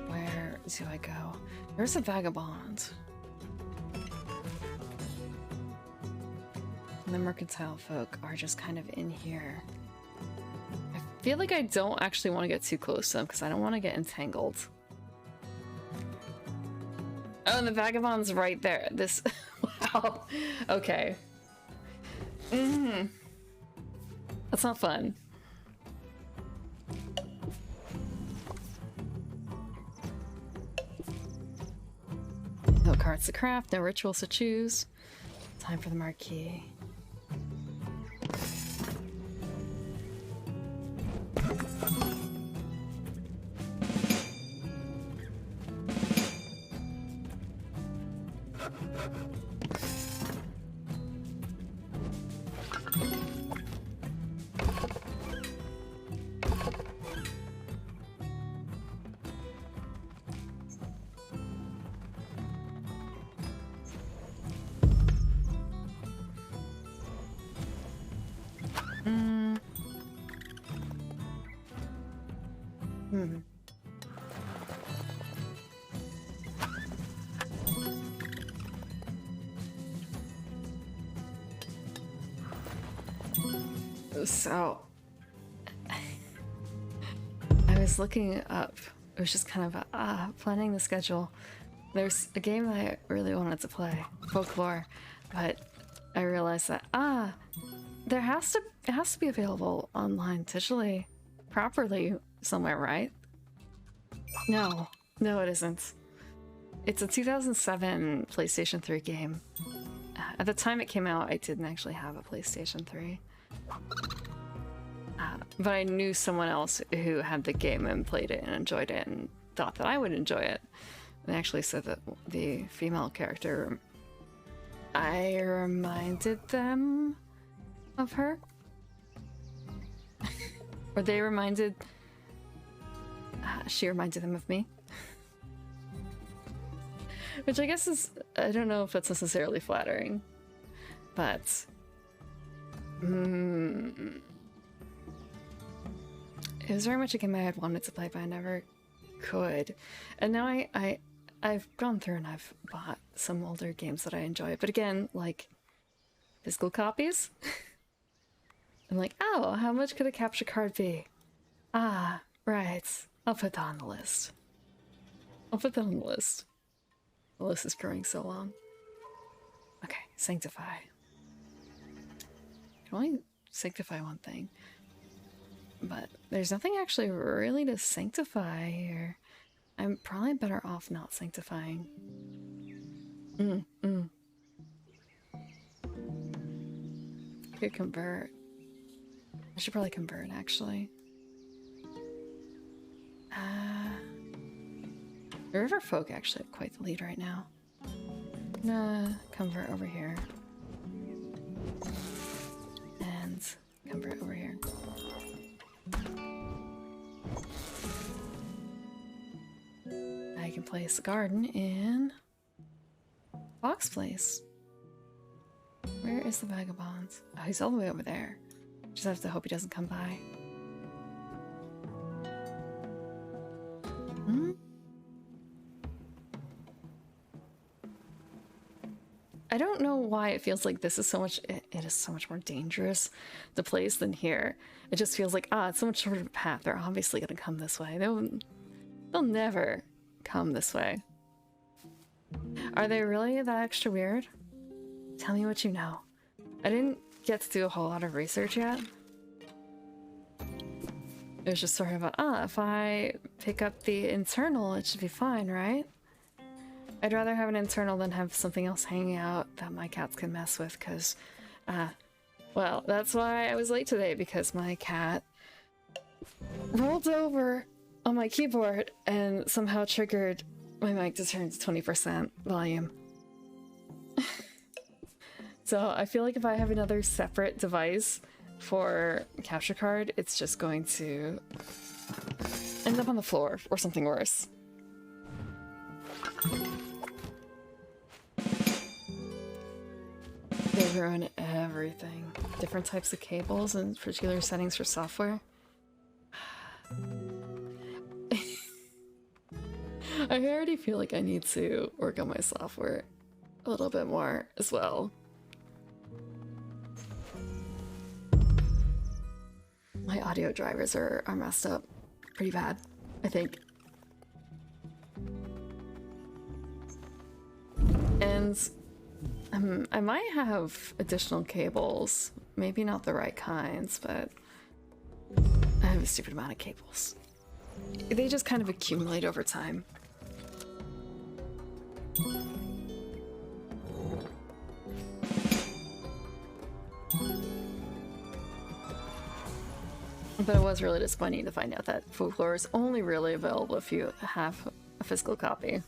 Where do I go? There's a vagabond. And the mercantile folk are just kind of in here. I feel like I don't actually want to get too close to them because I don't want to get entangled. Oh, and the vagabond's right there. This... Wow. Okay. That's not fun. No cards to craft, no rituals to choose. Time for the marquee. So, I was looking up, it was just kind of planning the schedule. There's a game that I really wanted to play, Folklore, but I realized that, it has to be available online digitally, properly somewhere, right? No, it isn't. It's a 2007 PlayStation 3 game. At the time it came out, I didn't actually have a PlayStation 3. But I knew someone else who had the game and played it and enjoyed it and thought that I would enjoy it. And actually said that the female character, I reminded them of her. Or they reminded... she reminded them of me. Which I guess is... I don't know if that's necessarily flattering. But... it was very much a game I had wanted to play, but I never could. And now I've gone through and I've bought some older games that I enjoy. But again, like, physical copies? I'm like, oh, how much could a capture card be? Ah, right. I'll put that on the list. The list is growing so long. Okay, sanctify. I can only sanctify one thing. But there's nothing actually really to sanctify here. I'm probably better off not sanctifying. I could convert. I should probably convert, actually. The river folk actually have quite the lead right now. I'm gonna convert over here. And convert over here. I can place a garden in Fox Place. Where is the vagabond? Oh, he's all the way over there. Just have to hope he doesn't come by. I don't know why it feels like this is so much, it is so much more dangerous to place than here. It just feels like, it's so much shorter of a path. They're obviously gonna come this way. They'll never come this way. Are they really that extra weird? Tell me what you know. I didn't get to do a whole lot of research yet. It was just sort of if I pick up the internal, it should be fine, right? I'd rather have an internal than have something else hanging out that my cats can mess with, because, well, that's why I was late today, because my cat rolled over on my keyboard and somehow triggered my mic to turn to 20% volume. So I feel like if I have another separate device for capture card, it's just going to end up on the floor or something worse. There ruin everything. Different types of cables and particular settings for software. I already feel like I need to work on my software a little bit more as well. My audio drivers are messed up pretty bad, I think. And I might have additional cables. Maybe not the right kinds, but I have a stupid amount of cables. They just kind of accumulate over time. But it was really disappointing to find out that Folklore is only really available if you have a physical copy.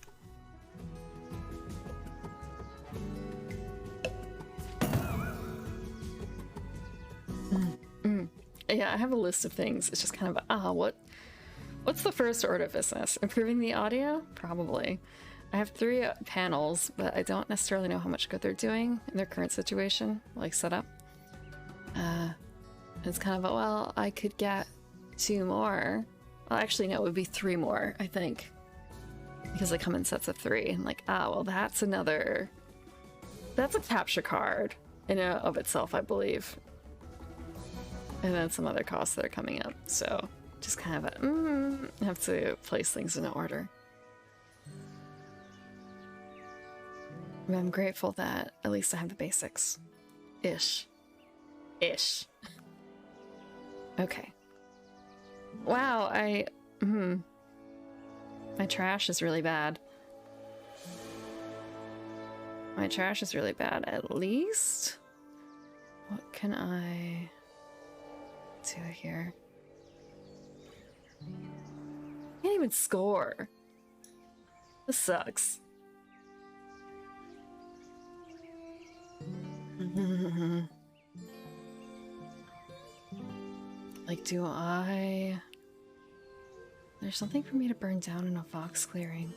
Yeah, I have a list of things. It's just kind of, what's the first order of business? Improving the audio? Probably. I have 3 panels, but I don't necessarily know how much good they're doing in their current situation, like setup. It's kind of, well, I could get 2 more. Well, actually, no, it would be 3 more, I think. Because they come in sets of 3. And like, well, that's a capture card in and of itself, I believe. And then some other costs that are coming up. So just kind of have to place things in order. But I'm grateful that at least I have the basics. Ish. Okay. Wow, my trash is really bad. My trash is really bad. At least, what can I do here? Can't even score. This sucks. Like, there's something for me to burn down in a Vox clearing.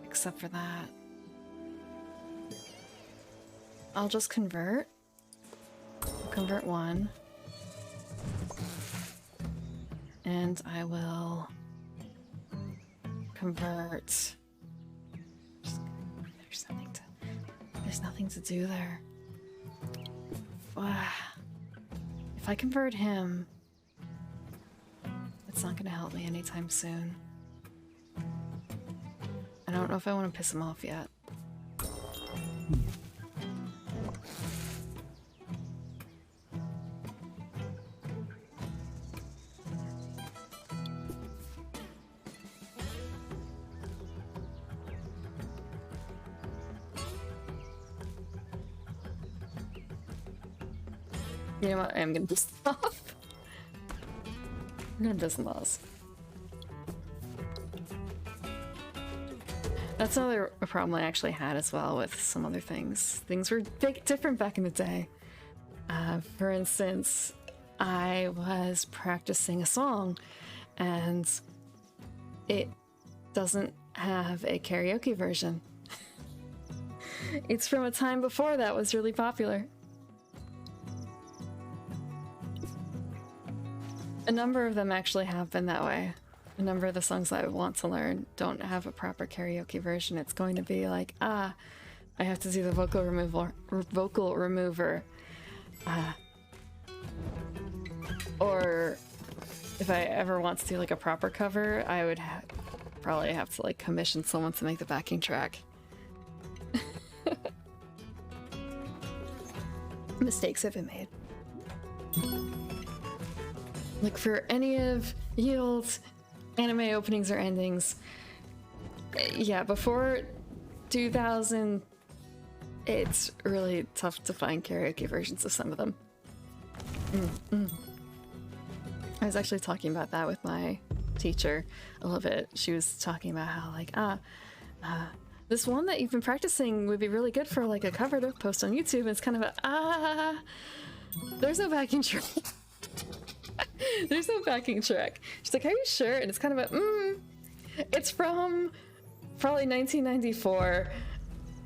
Except for that. I'll just convert. I'll convert 1. And I will convert. There's nothing to do there. If I convert him, it's not gonna help me anytime soon. I don't know if I want to piss him off yet. You know what? I am gonna piss them off. I'm gonna piss them off. That's another problem I actually had as well with some other things. Things were different back in the day. For instance, I was practicing a song and it doesn't have a karaoke version. It's from a time before that was really popular. A number of them actually have been that way. A number of the songs I want to learn don't have a proper karaoke version. It's going to be like, I have to do the vocal remover. Or if I ever want to do like a proper cover, I would probably have to like commission someone to make the backing track. Mistakes have been made. Like for any of Yield's anime openings or endings, yeah, before 2000, it's really tough to find karaoke versions of some of them. I was actually talking about that with my teacher a little bit. She was talking about how like, this one that you've been practicing would be really good for like a cover to post on YouTube. And it's kind of there's no backing track. There's no backing track. She's like, are you sure? And it's kind of it's from probably 1994.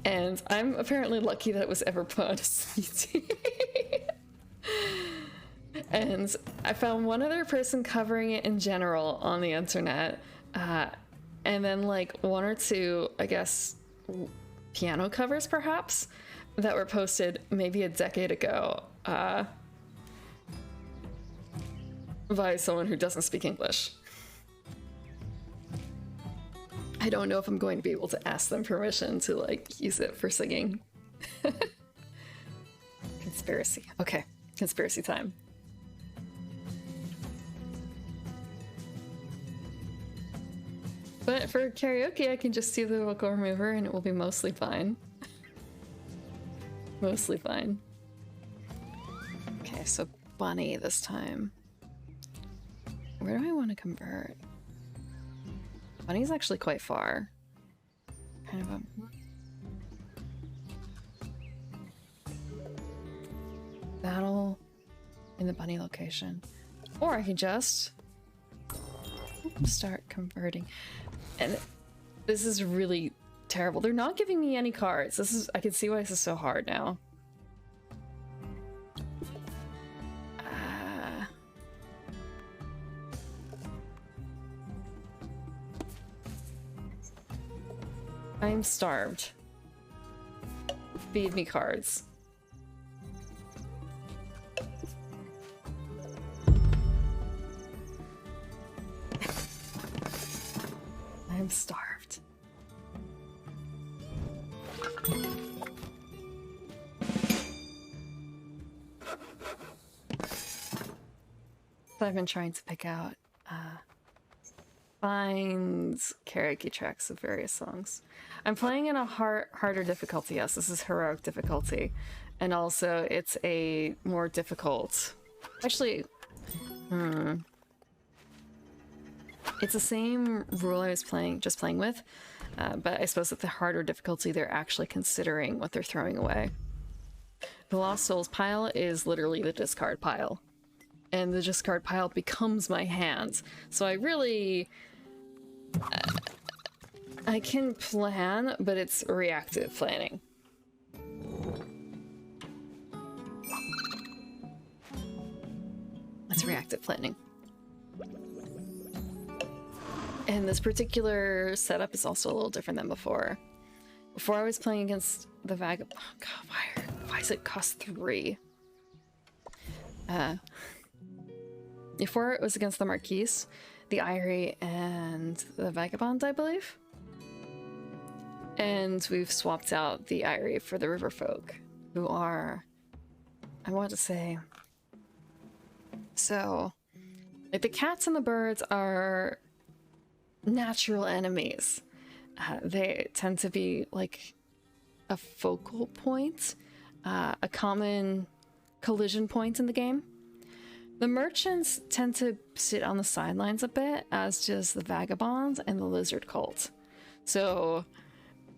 And I'm apparently lucky that it was ever put on a CD. And I found one other person covering it in general on the internet. And then like one or two, I guess, piano covers perhaps, that were posted maybe a decade ago by someone who doesn't speak English. I don't know if I'm going to be able to ask them permission to like use it for singing. Conspiracy. Okay, conspiracy time. But for karaoke, I can just do the vocal remover and it will be mostly fine. Mostly fine. Okay, so Bunny this time. Where do I want to convert? Bunny's actually quite far. Kind of a... battle in the Bunny location. Or I can just start converting. And this is really terrible. They're not giving me any cards. This is, I can see why this is so hard now. I'm starved. Feed me cards. I'm starved. So I've been trying to pick out find karaoke tracks of various songs. I'm playing in a harder difficulty. Yes, this is heroic difficulty. And also it's a more difficult... Actually, it's the same rule I was just playing with, but I suppose at the harder difficulty, they're actually considering what they're throwing away. The Lost Souls pile is literally the discard pile. And the discard pile becomes my hand. So I really... I can plan, but it's reactive planning. It's reactive planning. And this particular setup is also a little different than before. Before I was playing against the Vagabond... Oh god, why does it cost 3? Before it was against the Marquise, the Eyrie, and the Vagabond, I believe. And we've swapped out the Eyrie for the Riverfolk, who are... I want to say... So, like, the cats and the birds are natural enemies. They tend to be, like, a focal point, a common collision point in the game. The merchants tend to sit on the sidelines a bit, as does the Vagabonds and the Lizard Cult. So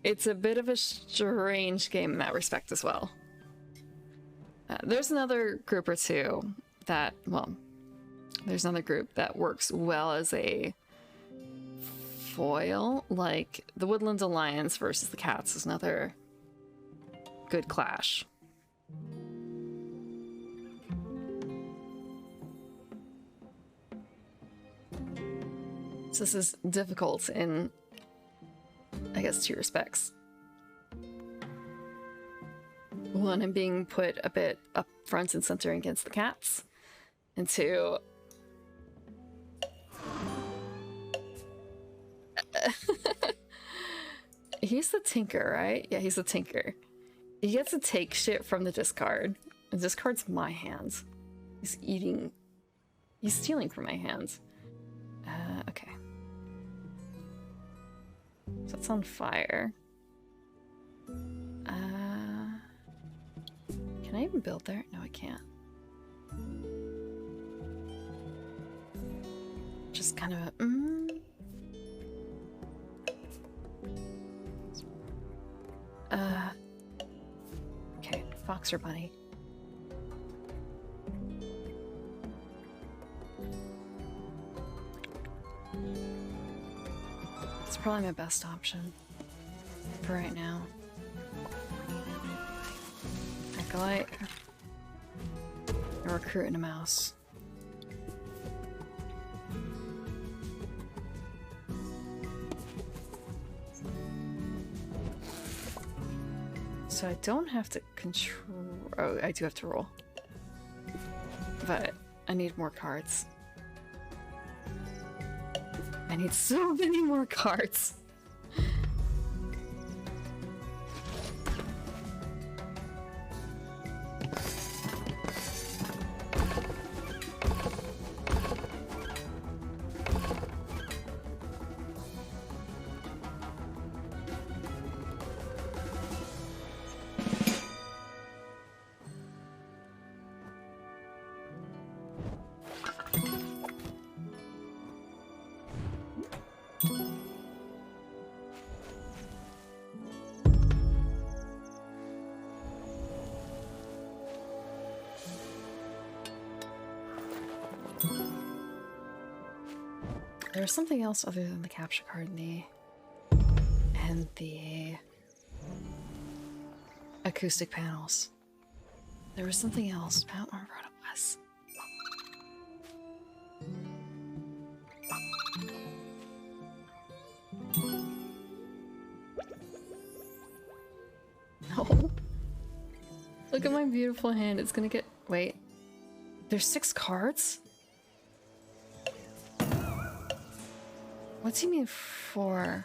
it's a bit of a strange game in that respect as well. There's another group or two that, well, there's another group that works well as a foil, like the Woodland Alliance versus the Cats is another good clash. So this is difficult in, I guess, 2 respects. One, I'm being put a bit up front and center against the cats. And 2, he's the tinker, right? Yeah, he's the tinker. He gets to take shit from the discard. The discard's my hands. He's stealing from my hands. Okay. So it's on fire. Can I even build there? No, I can't. Just kind of a... Okay, fox or bunny? It's probably my best option for right now. acolyte. A recruit and a mouse. So I don't have to control. Oh, I do have to roll. But I need more cards. I need so many more cards. There's something else other than the capture card and the acoustic panels. There was something else. I don't remember what it was. No. Look at my beautiful hand. It's gonna get... Wait. There's 6 cards? What's he mean for?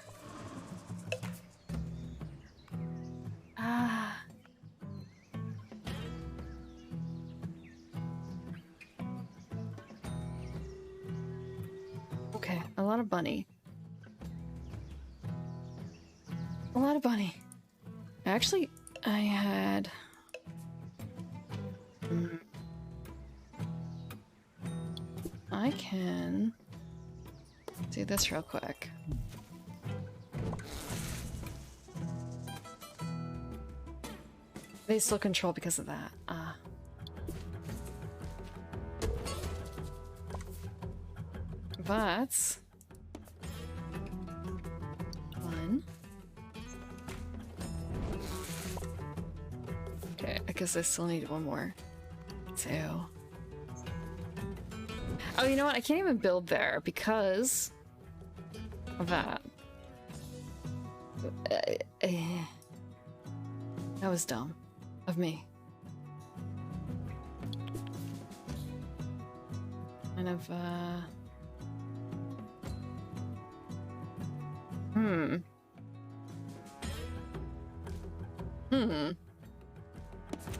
Ah. Okay, a lot of bunny. A lot of bunny. Actually, I had... I can... do this real quick. They still control because of that. But... one. Okay, I guess I still need one more. 2. Oh, you know what? I can't even build there because of that. That was dumb of me. Kind of,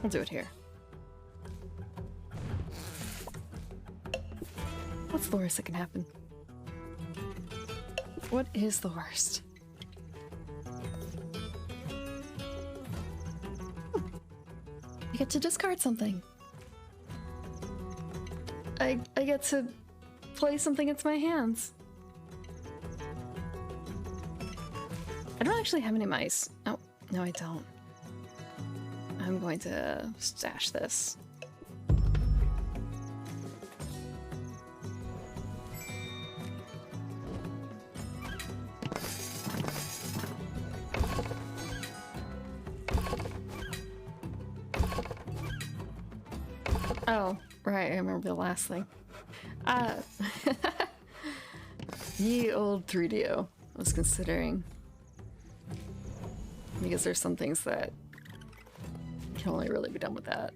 I'll do it here. What's the worst that can happen? What is the worst? I get to discard something. I get to play something into my hands. I don't actually have any mice. Oh, no I don't. I'm going to stash this. Oh, right, I remember the last thing. Ye old 3DO. I was considering. Because there's some things that can only really be done with that.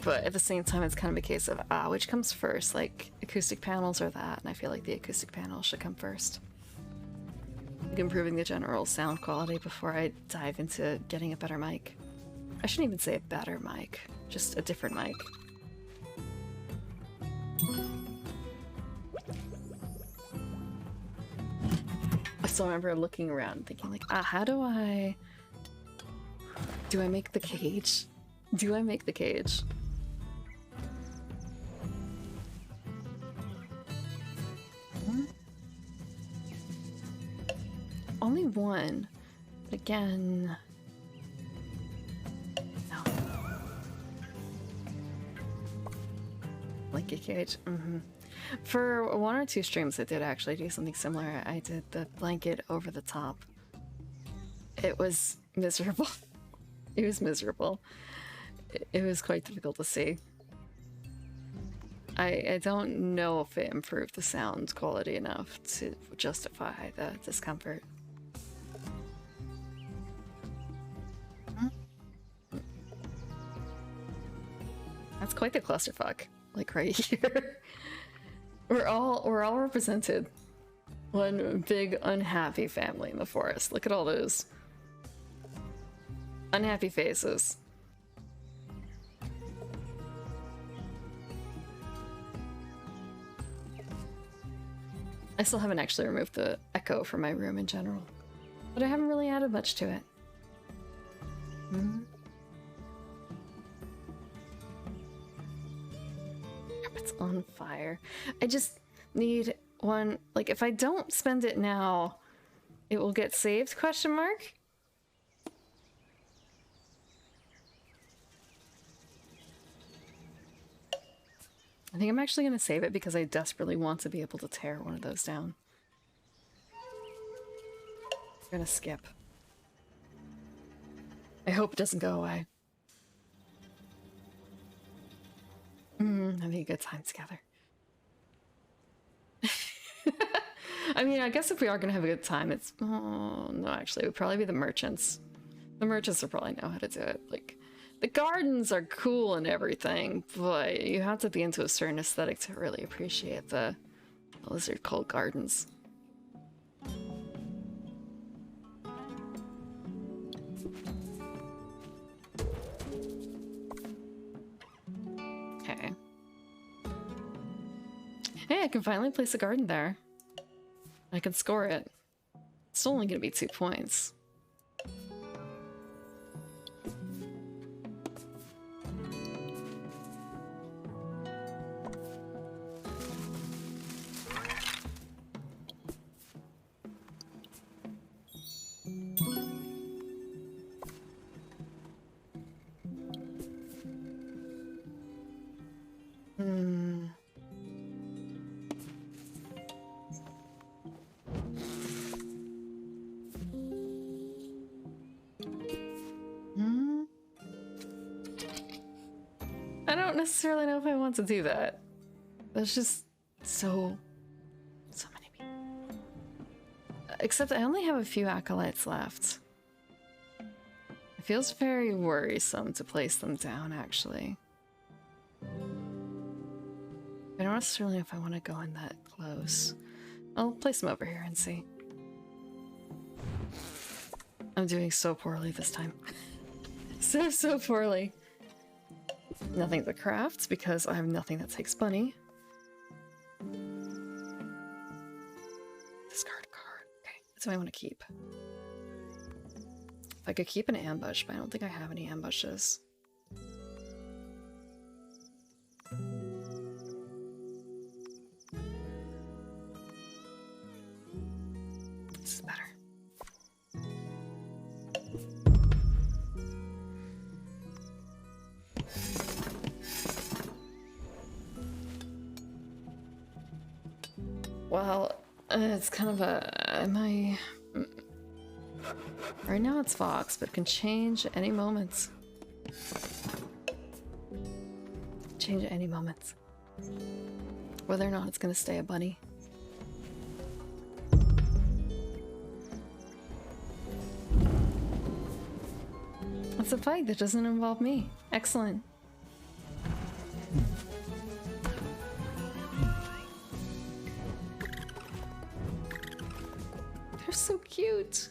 But at the same time, it's kind of a case of, which comes first? Like, acoustic panels or that? And I feel like the acoustic panels should come first. Like improving the general sound quality before I dive into getting a better mic. I shouldn't even say a better mic, just a different mic. I still remember looking around thinking like, how do I make the cage? Do I make the cage? Only one. But again... no. Like a cage? For 1 or 2 streams I did actually do something similar. I did the blanket over the top. It was miserable. It was miserable. it was quite difficult to see. I don't know if it improved the sound quality enough to justify the discomfort. That's quite the clusterfuck, like right here. We're all represented. One big unhappy family in the forest. Look at all those unhappy faces. I still haven't actually removed the echo from my room in general, but I haven't really added much to it. It's on fire. I just need one, like if I don't spend it now, it will get saved, question mark? I think I'm actually going to save it because I desperately want to be able to tear one of those down. I'm going to skip. I hope it doesn't go away. Having a good time together. I mean, I guess if we are going to have a good time, it's... Oh, no, actually, it would probably be the merchants. The merchants will probably know how to do it. Like, the gardens are cool and everything, but you have to be into a certain aesthetic to really appreciate the lizard called gardens. Okay. Hey, I can finally place a garden there. I can score it. It's only gonna be 2 points. I don't necessarily know if I want to do that. There's just so many people. Except I only have a few acolytes left. It feels very worrisome to place them down, actually. I don't necessarily know if I want to go in that close. I'll place them over here and see. I'm doing so poorly this time. so poorly. Nothing to craft because I have nothing that takes money. Discard card. Okay, that's what I want to keep. If I could keep an ambush, but I don't think I have any ambushes. This is better. Well, it's kind of a... Right now it's Fox, but it can change at any moment. Change at any moment. Whether or not it's gonna stay a bunny. It's a fight that doesn't involve me. Excellent. They're so cute.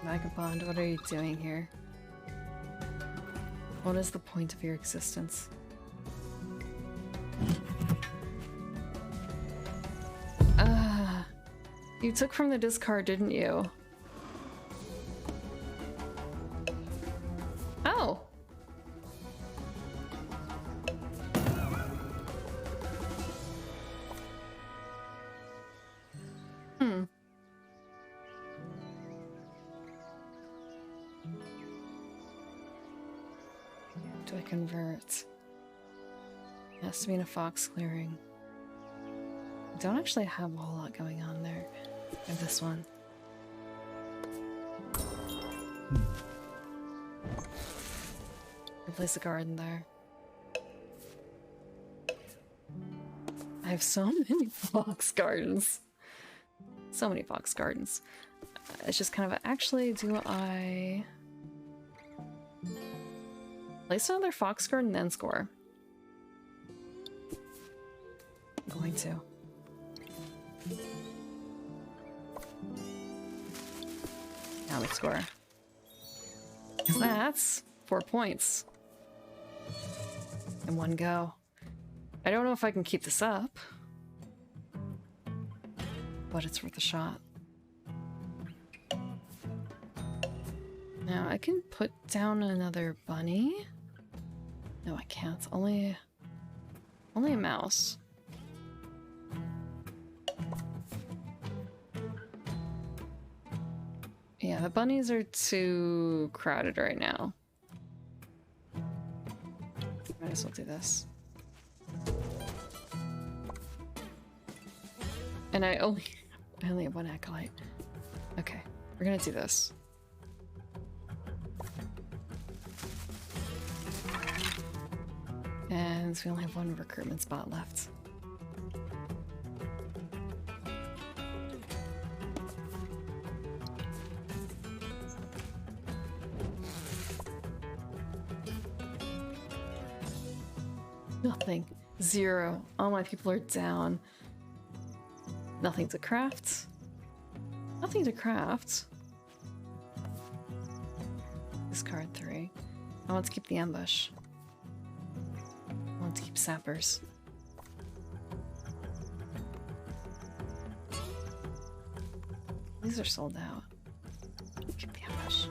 Vagabond, what are you doing here? What is the point of your existence? You took from the discard, didn't you? Oh! do I convert? It has to be in a fox clearing. I don't actually have a whole lot going on there. And this one. Replace a garden there. I have so many fox gardens. So many fox gardens. It's just kind of actually, do I place another fox garden then score? I'm going to. Now we score. That's 4 points. In one go. I don't know if I can keep this up, but it's worth a shot. Now I can put down another bunny. No, I can't. Only a mouse. Yeah, the bunnies are too crowded right now. Might as well do this. And I only have one acolyte. Okay, we're gonna do this. And we only have one recruitment spot left. Nothing. 0. All my people are down. Nothing to craft. Nothing to craft. Discard 3. I want to keep the ambush. I want to keep sappers. These are sold out. Keep the ambush.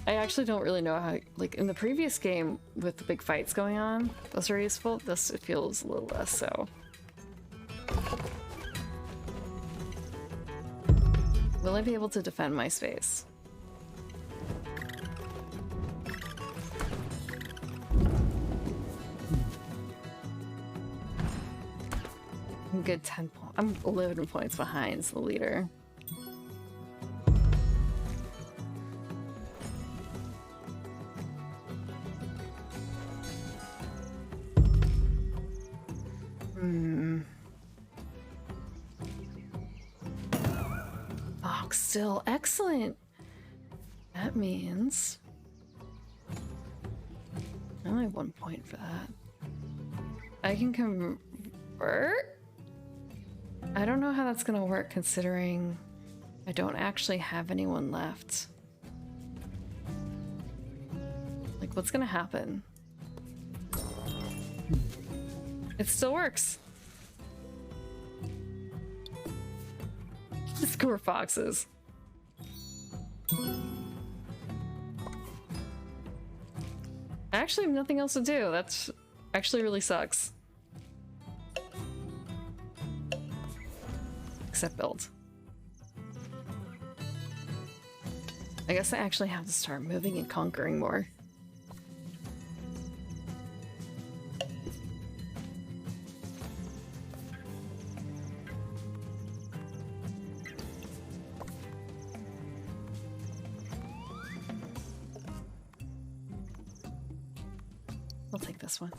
I actually don't really know how, like in the previous game with the big fights going on, those are useful. This feels a little less so. Will I be able to defend my space? I'm good 10 points. I'm 11 points behind the leader. Fox still excellent. That means I only have 1 point for that. I can convert? I don't know how that's gonna work considering I don't actually have anyone left. Like, what's gonna happen? It still works. Score foxes. I actually have nothing else to do. That's actually really sucks. Except build. I guess I actually have to start moving and conquering more. I'll take this one.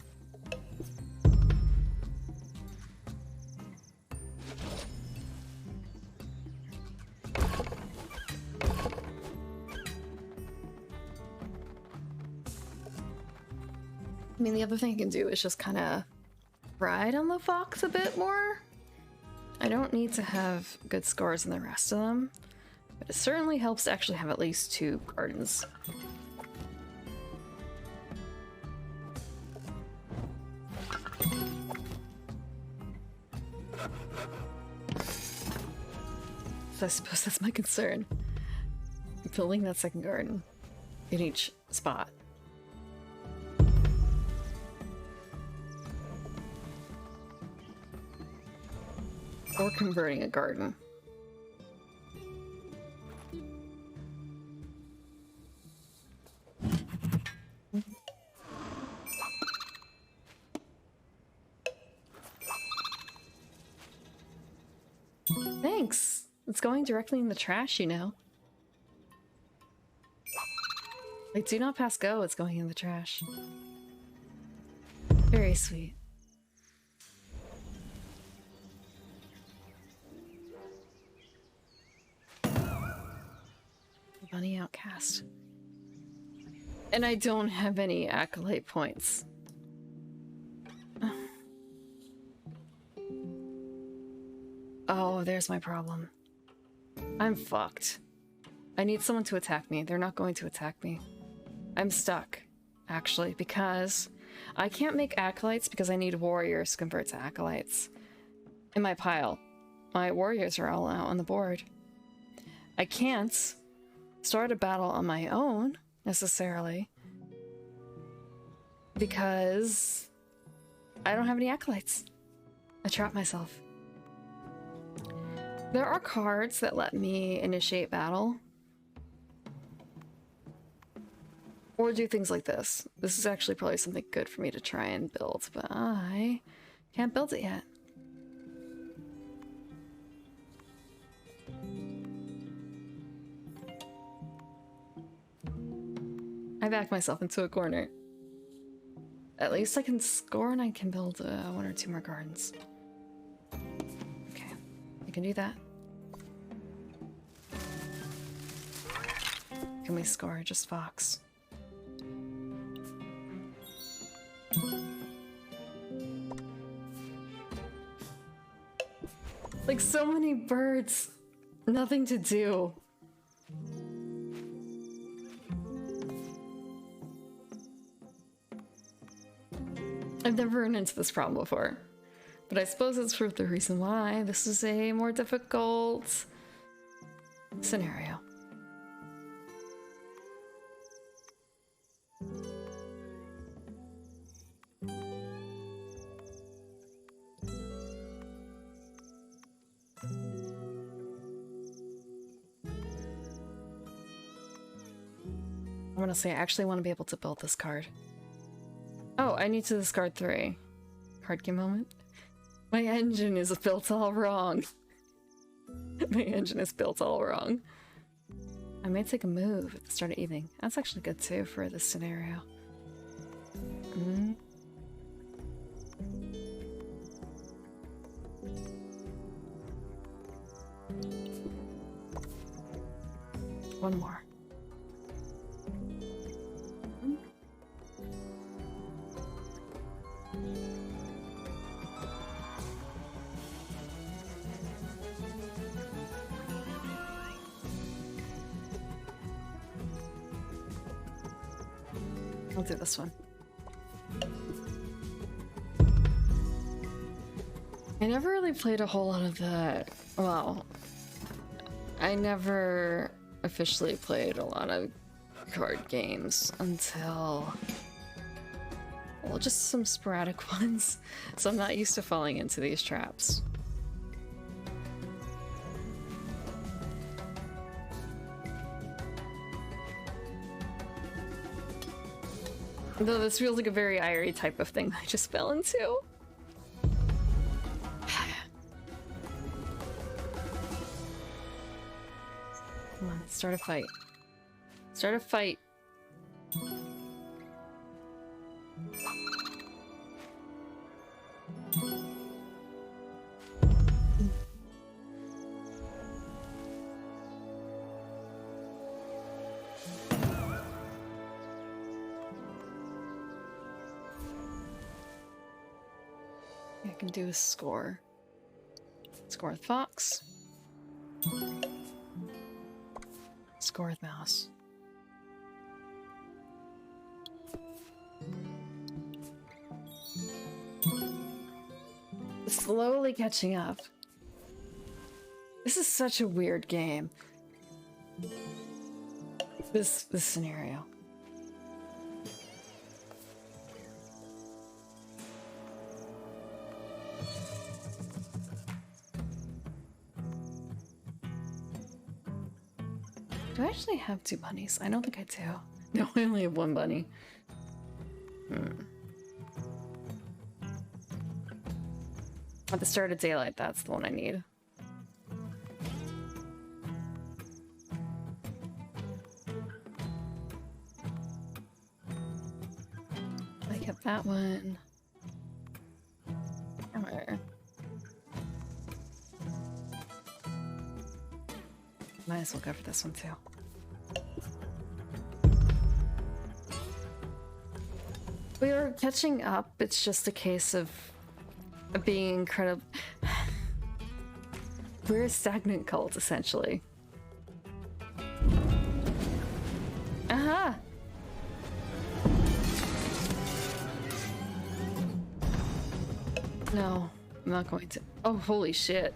I mean, the other thing I can do is just kind of ride on the fox a bit more. I don't need to have good scores in the rest of them, but it certainly helps to actually have at least 2 gardens. So I suppose that's my concern. Building that second garden in each spot. Or converting a garden. thanks. It's going directly in the trash, you know. Like, do not pass go, it's going in the trash. Very sweet. Bunny outcast. And I don't have any acolyte points. Oh, there's my problem. I'm fucked. I need someone to attack me. They're not going to attack me. I'm stuck, actually, because I can't make acolytes because I need warriors to convert to acolytes. In my pile, my warriors are all out on the board. I can't start a battle on my own, necessarily, because I don't have any acolytes. I trapped myself. There are cards that let me initiate battle. Or do things like this. This is actually probably something good for me to try and build, but I can't build it yet. I backed myself into a corner. At least I can score and I can build 1 or 2 more gardens. Okay, I can do that. Can we score just Fox? Like, so many birds. Nothing to do. I've never run into this problem before, but I suppose it's for the reason why this is a more difficult scenario. I'm gonna say I actually want to be able to build this card. Oh, I need to discard 3. Card game moment. My engine is built all wrong. My engine is built all wrong. I may take a move at the start of evening. That's actually good too for this scenario. One more. I'll do this one. I never really played a whole lot of the... Well, I never officially played a lot of card games until... Well, just some sporadic ones. So I'm not used to falling into these traps. Though this feels like a very Irie type of thing I just fell into. Come on, start a fight. Start a fight. I can do a score. Score with Fox. Score with Mouse. Slowly catching up. This is such a weird game. This scenario. Do I actually have 2 bunnies? I don't think I do. No, I only have 1 bunny. At the start of daylight, that's the one I need. that one. Hammer. Might as well go for this one too. We are catching up. It's just a case of being incredible. We're a stagnant cult, essentially. Aha! No, I'm not going to. Oh, holy shit.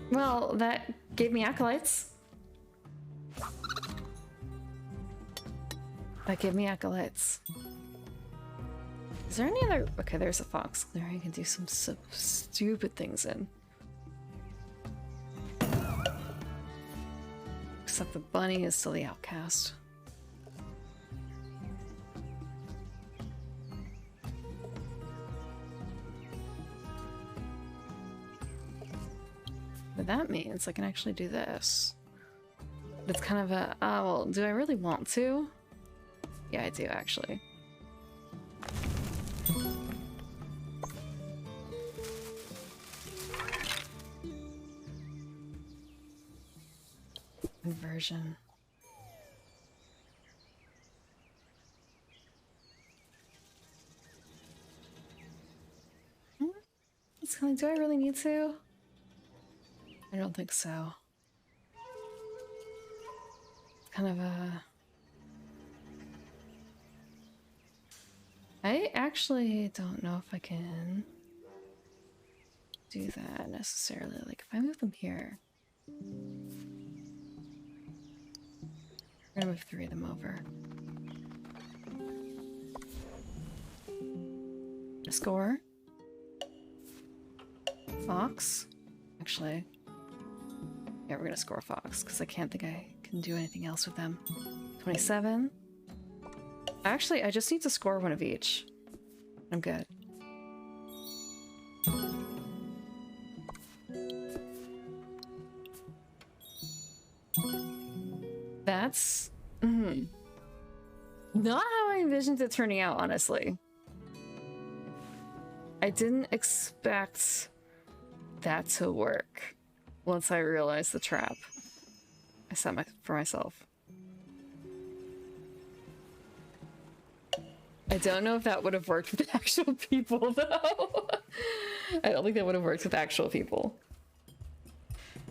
Well, that gave me acolytes. That gave me acolytes. Is there any other? Okay, there's a fox clearing. I can do some stupid things in. Except the bunny is still the outcast. But that means I can actually do this. It's kind of a, oh, well, do I really want to? Yeah, I do actually. Conversion. It's kind of, do I really need to? I don't think so. Kind of a... I actually don't know if I can do that necessarily. Like, if I move them here... I'm gonna move 3 of them over. Score. Fox. Actually, yeah, we're gonna score Fox because I can't think I can do anything else with them. 27. Actually, I just need to score one of each. I'm good. That's not how I envisioned it turning out, honestly. I didn't expect that to work once I realized the trap I set for myself. I don't know if that would have worked with actual people, though. I don't think that would have worked with actual people.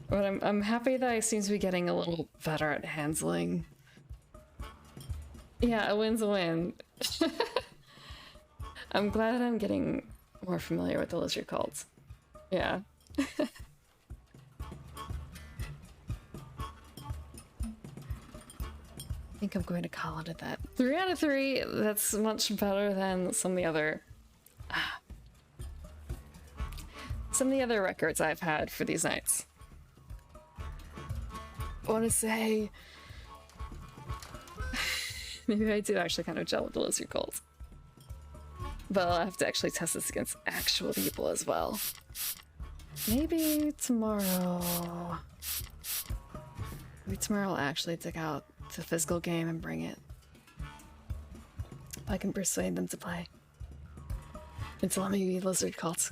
But I'm happy that I seem to be getting a little better at handling. Yeah, a win's a win. I'm glad I'm getting more familiar with the lizard cults. Yeah. I think I'm going to call it at that. 3 out of 3, that's much better than some of the other... some of the other records I've had for these nights. I want to say... maybe I do actually kind of gel with the lizard cult. But I'll have to actually test this against actual people as well. Maybe tomorrow... maybe tomorrow I'll actually dig out the physical game and bring it. I can persuade them to play. Until I'm maybe lizard cult.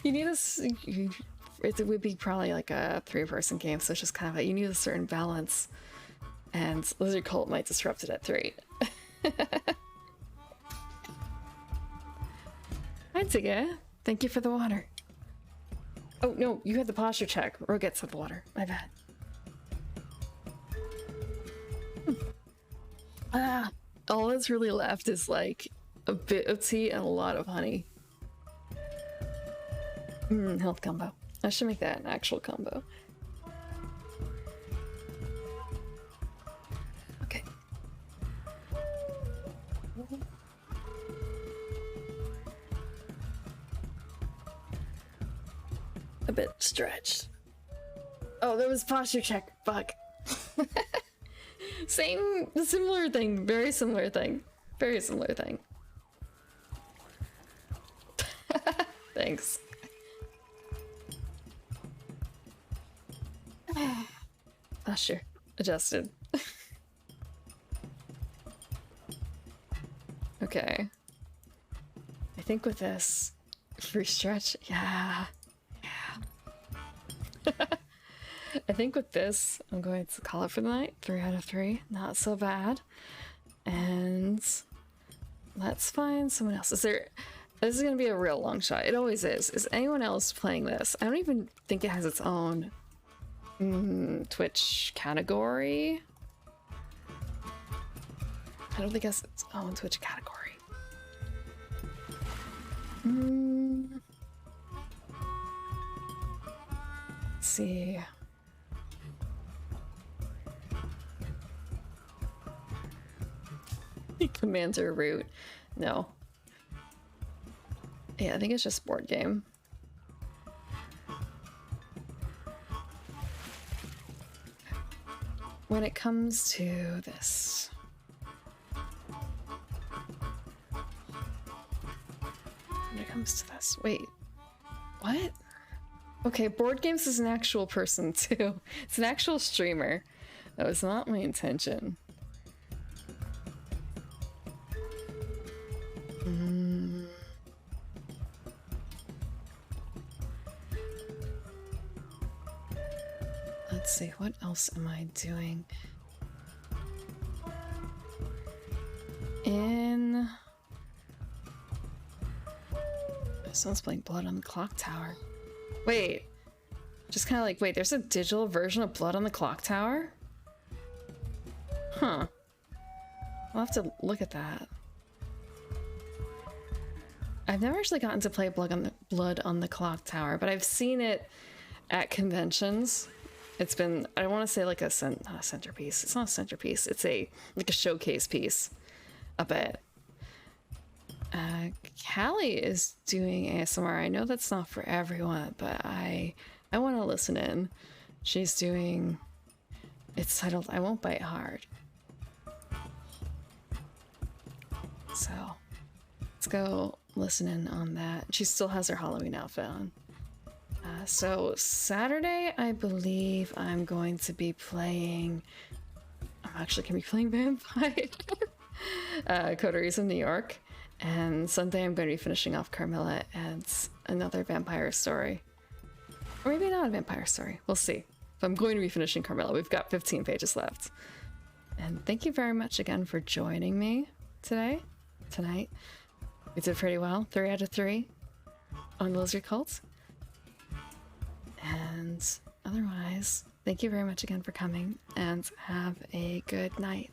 You need this... it would be probably like a 3-person game, so it's just kind of you need a certain balance. And lizard cult might disrupt it at 3. Hi, Tigga. Thank you for the water. Oh, no, you had the posture check. Roget's had the water. My bad. Ah, all that's really left is like a bit of tea and a lot of honey. Health combo. I should make that an actual combo. Okay. A bit stretched. Oh, there was posture check. Fuck. Similar thing, very similar thing. Very similar thing. Thanks. Sure. Adjusted. Okay. I think with this free stretch, yeah. I think with this, I'm going to call it for the night. 3 out of 3. Not so bad. And let's find someone else. This is going to be a real long shot. It always is. Is anyone else playing this? I don't even think it has its own Twitch category. I don't think it has its own Twitch category. Let's see. Commander root. No. Yeah, I think it's just board game. When it comes to this. When it comes to this. Wait. What? Okay, Board Games is an actual person too. It's an actual streamer. That was not my intention. Let's see, what else am I doing? Someone's playing Blood on the Clock Tower. Wait. Just kind of like, wait, there's a digital version of Blood on the Clock Tower? Huh. I'll have to look at that. I've never actually gotten to play Blood on the Clock Tower, but I've seen it at conventions. It's been, I don't want to say like not a centerpiece. It's not a centerpiece. It's like a showcase piece a bit. Callie is doing ASMR. I know that's not for everyone, but I want to listen in. She's doing, it's titled I Won't Bite Hard. So let's go listen in on that. She still has her Halloween outfit on. So Saturday, I believe I'm going to be playing, I'm actually going to be playing Vampire. Coteries of New York. And Sunday I'm going to be finishing off Carmilla and another vampire story. Or maybe not a vampire story. We'll see. But I'm going to be finishing Carmilla. We've got 15 pages left. And thank you very much again for joining me tonight. We did pretty well. 3 out of 3 on Lizard Cult. And otherwise, thank you very much again for coming and have a good night.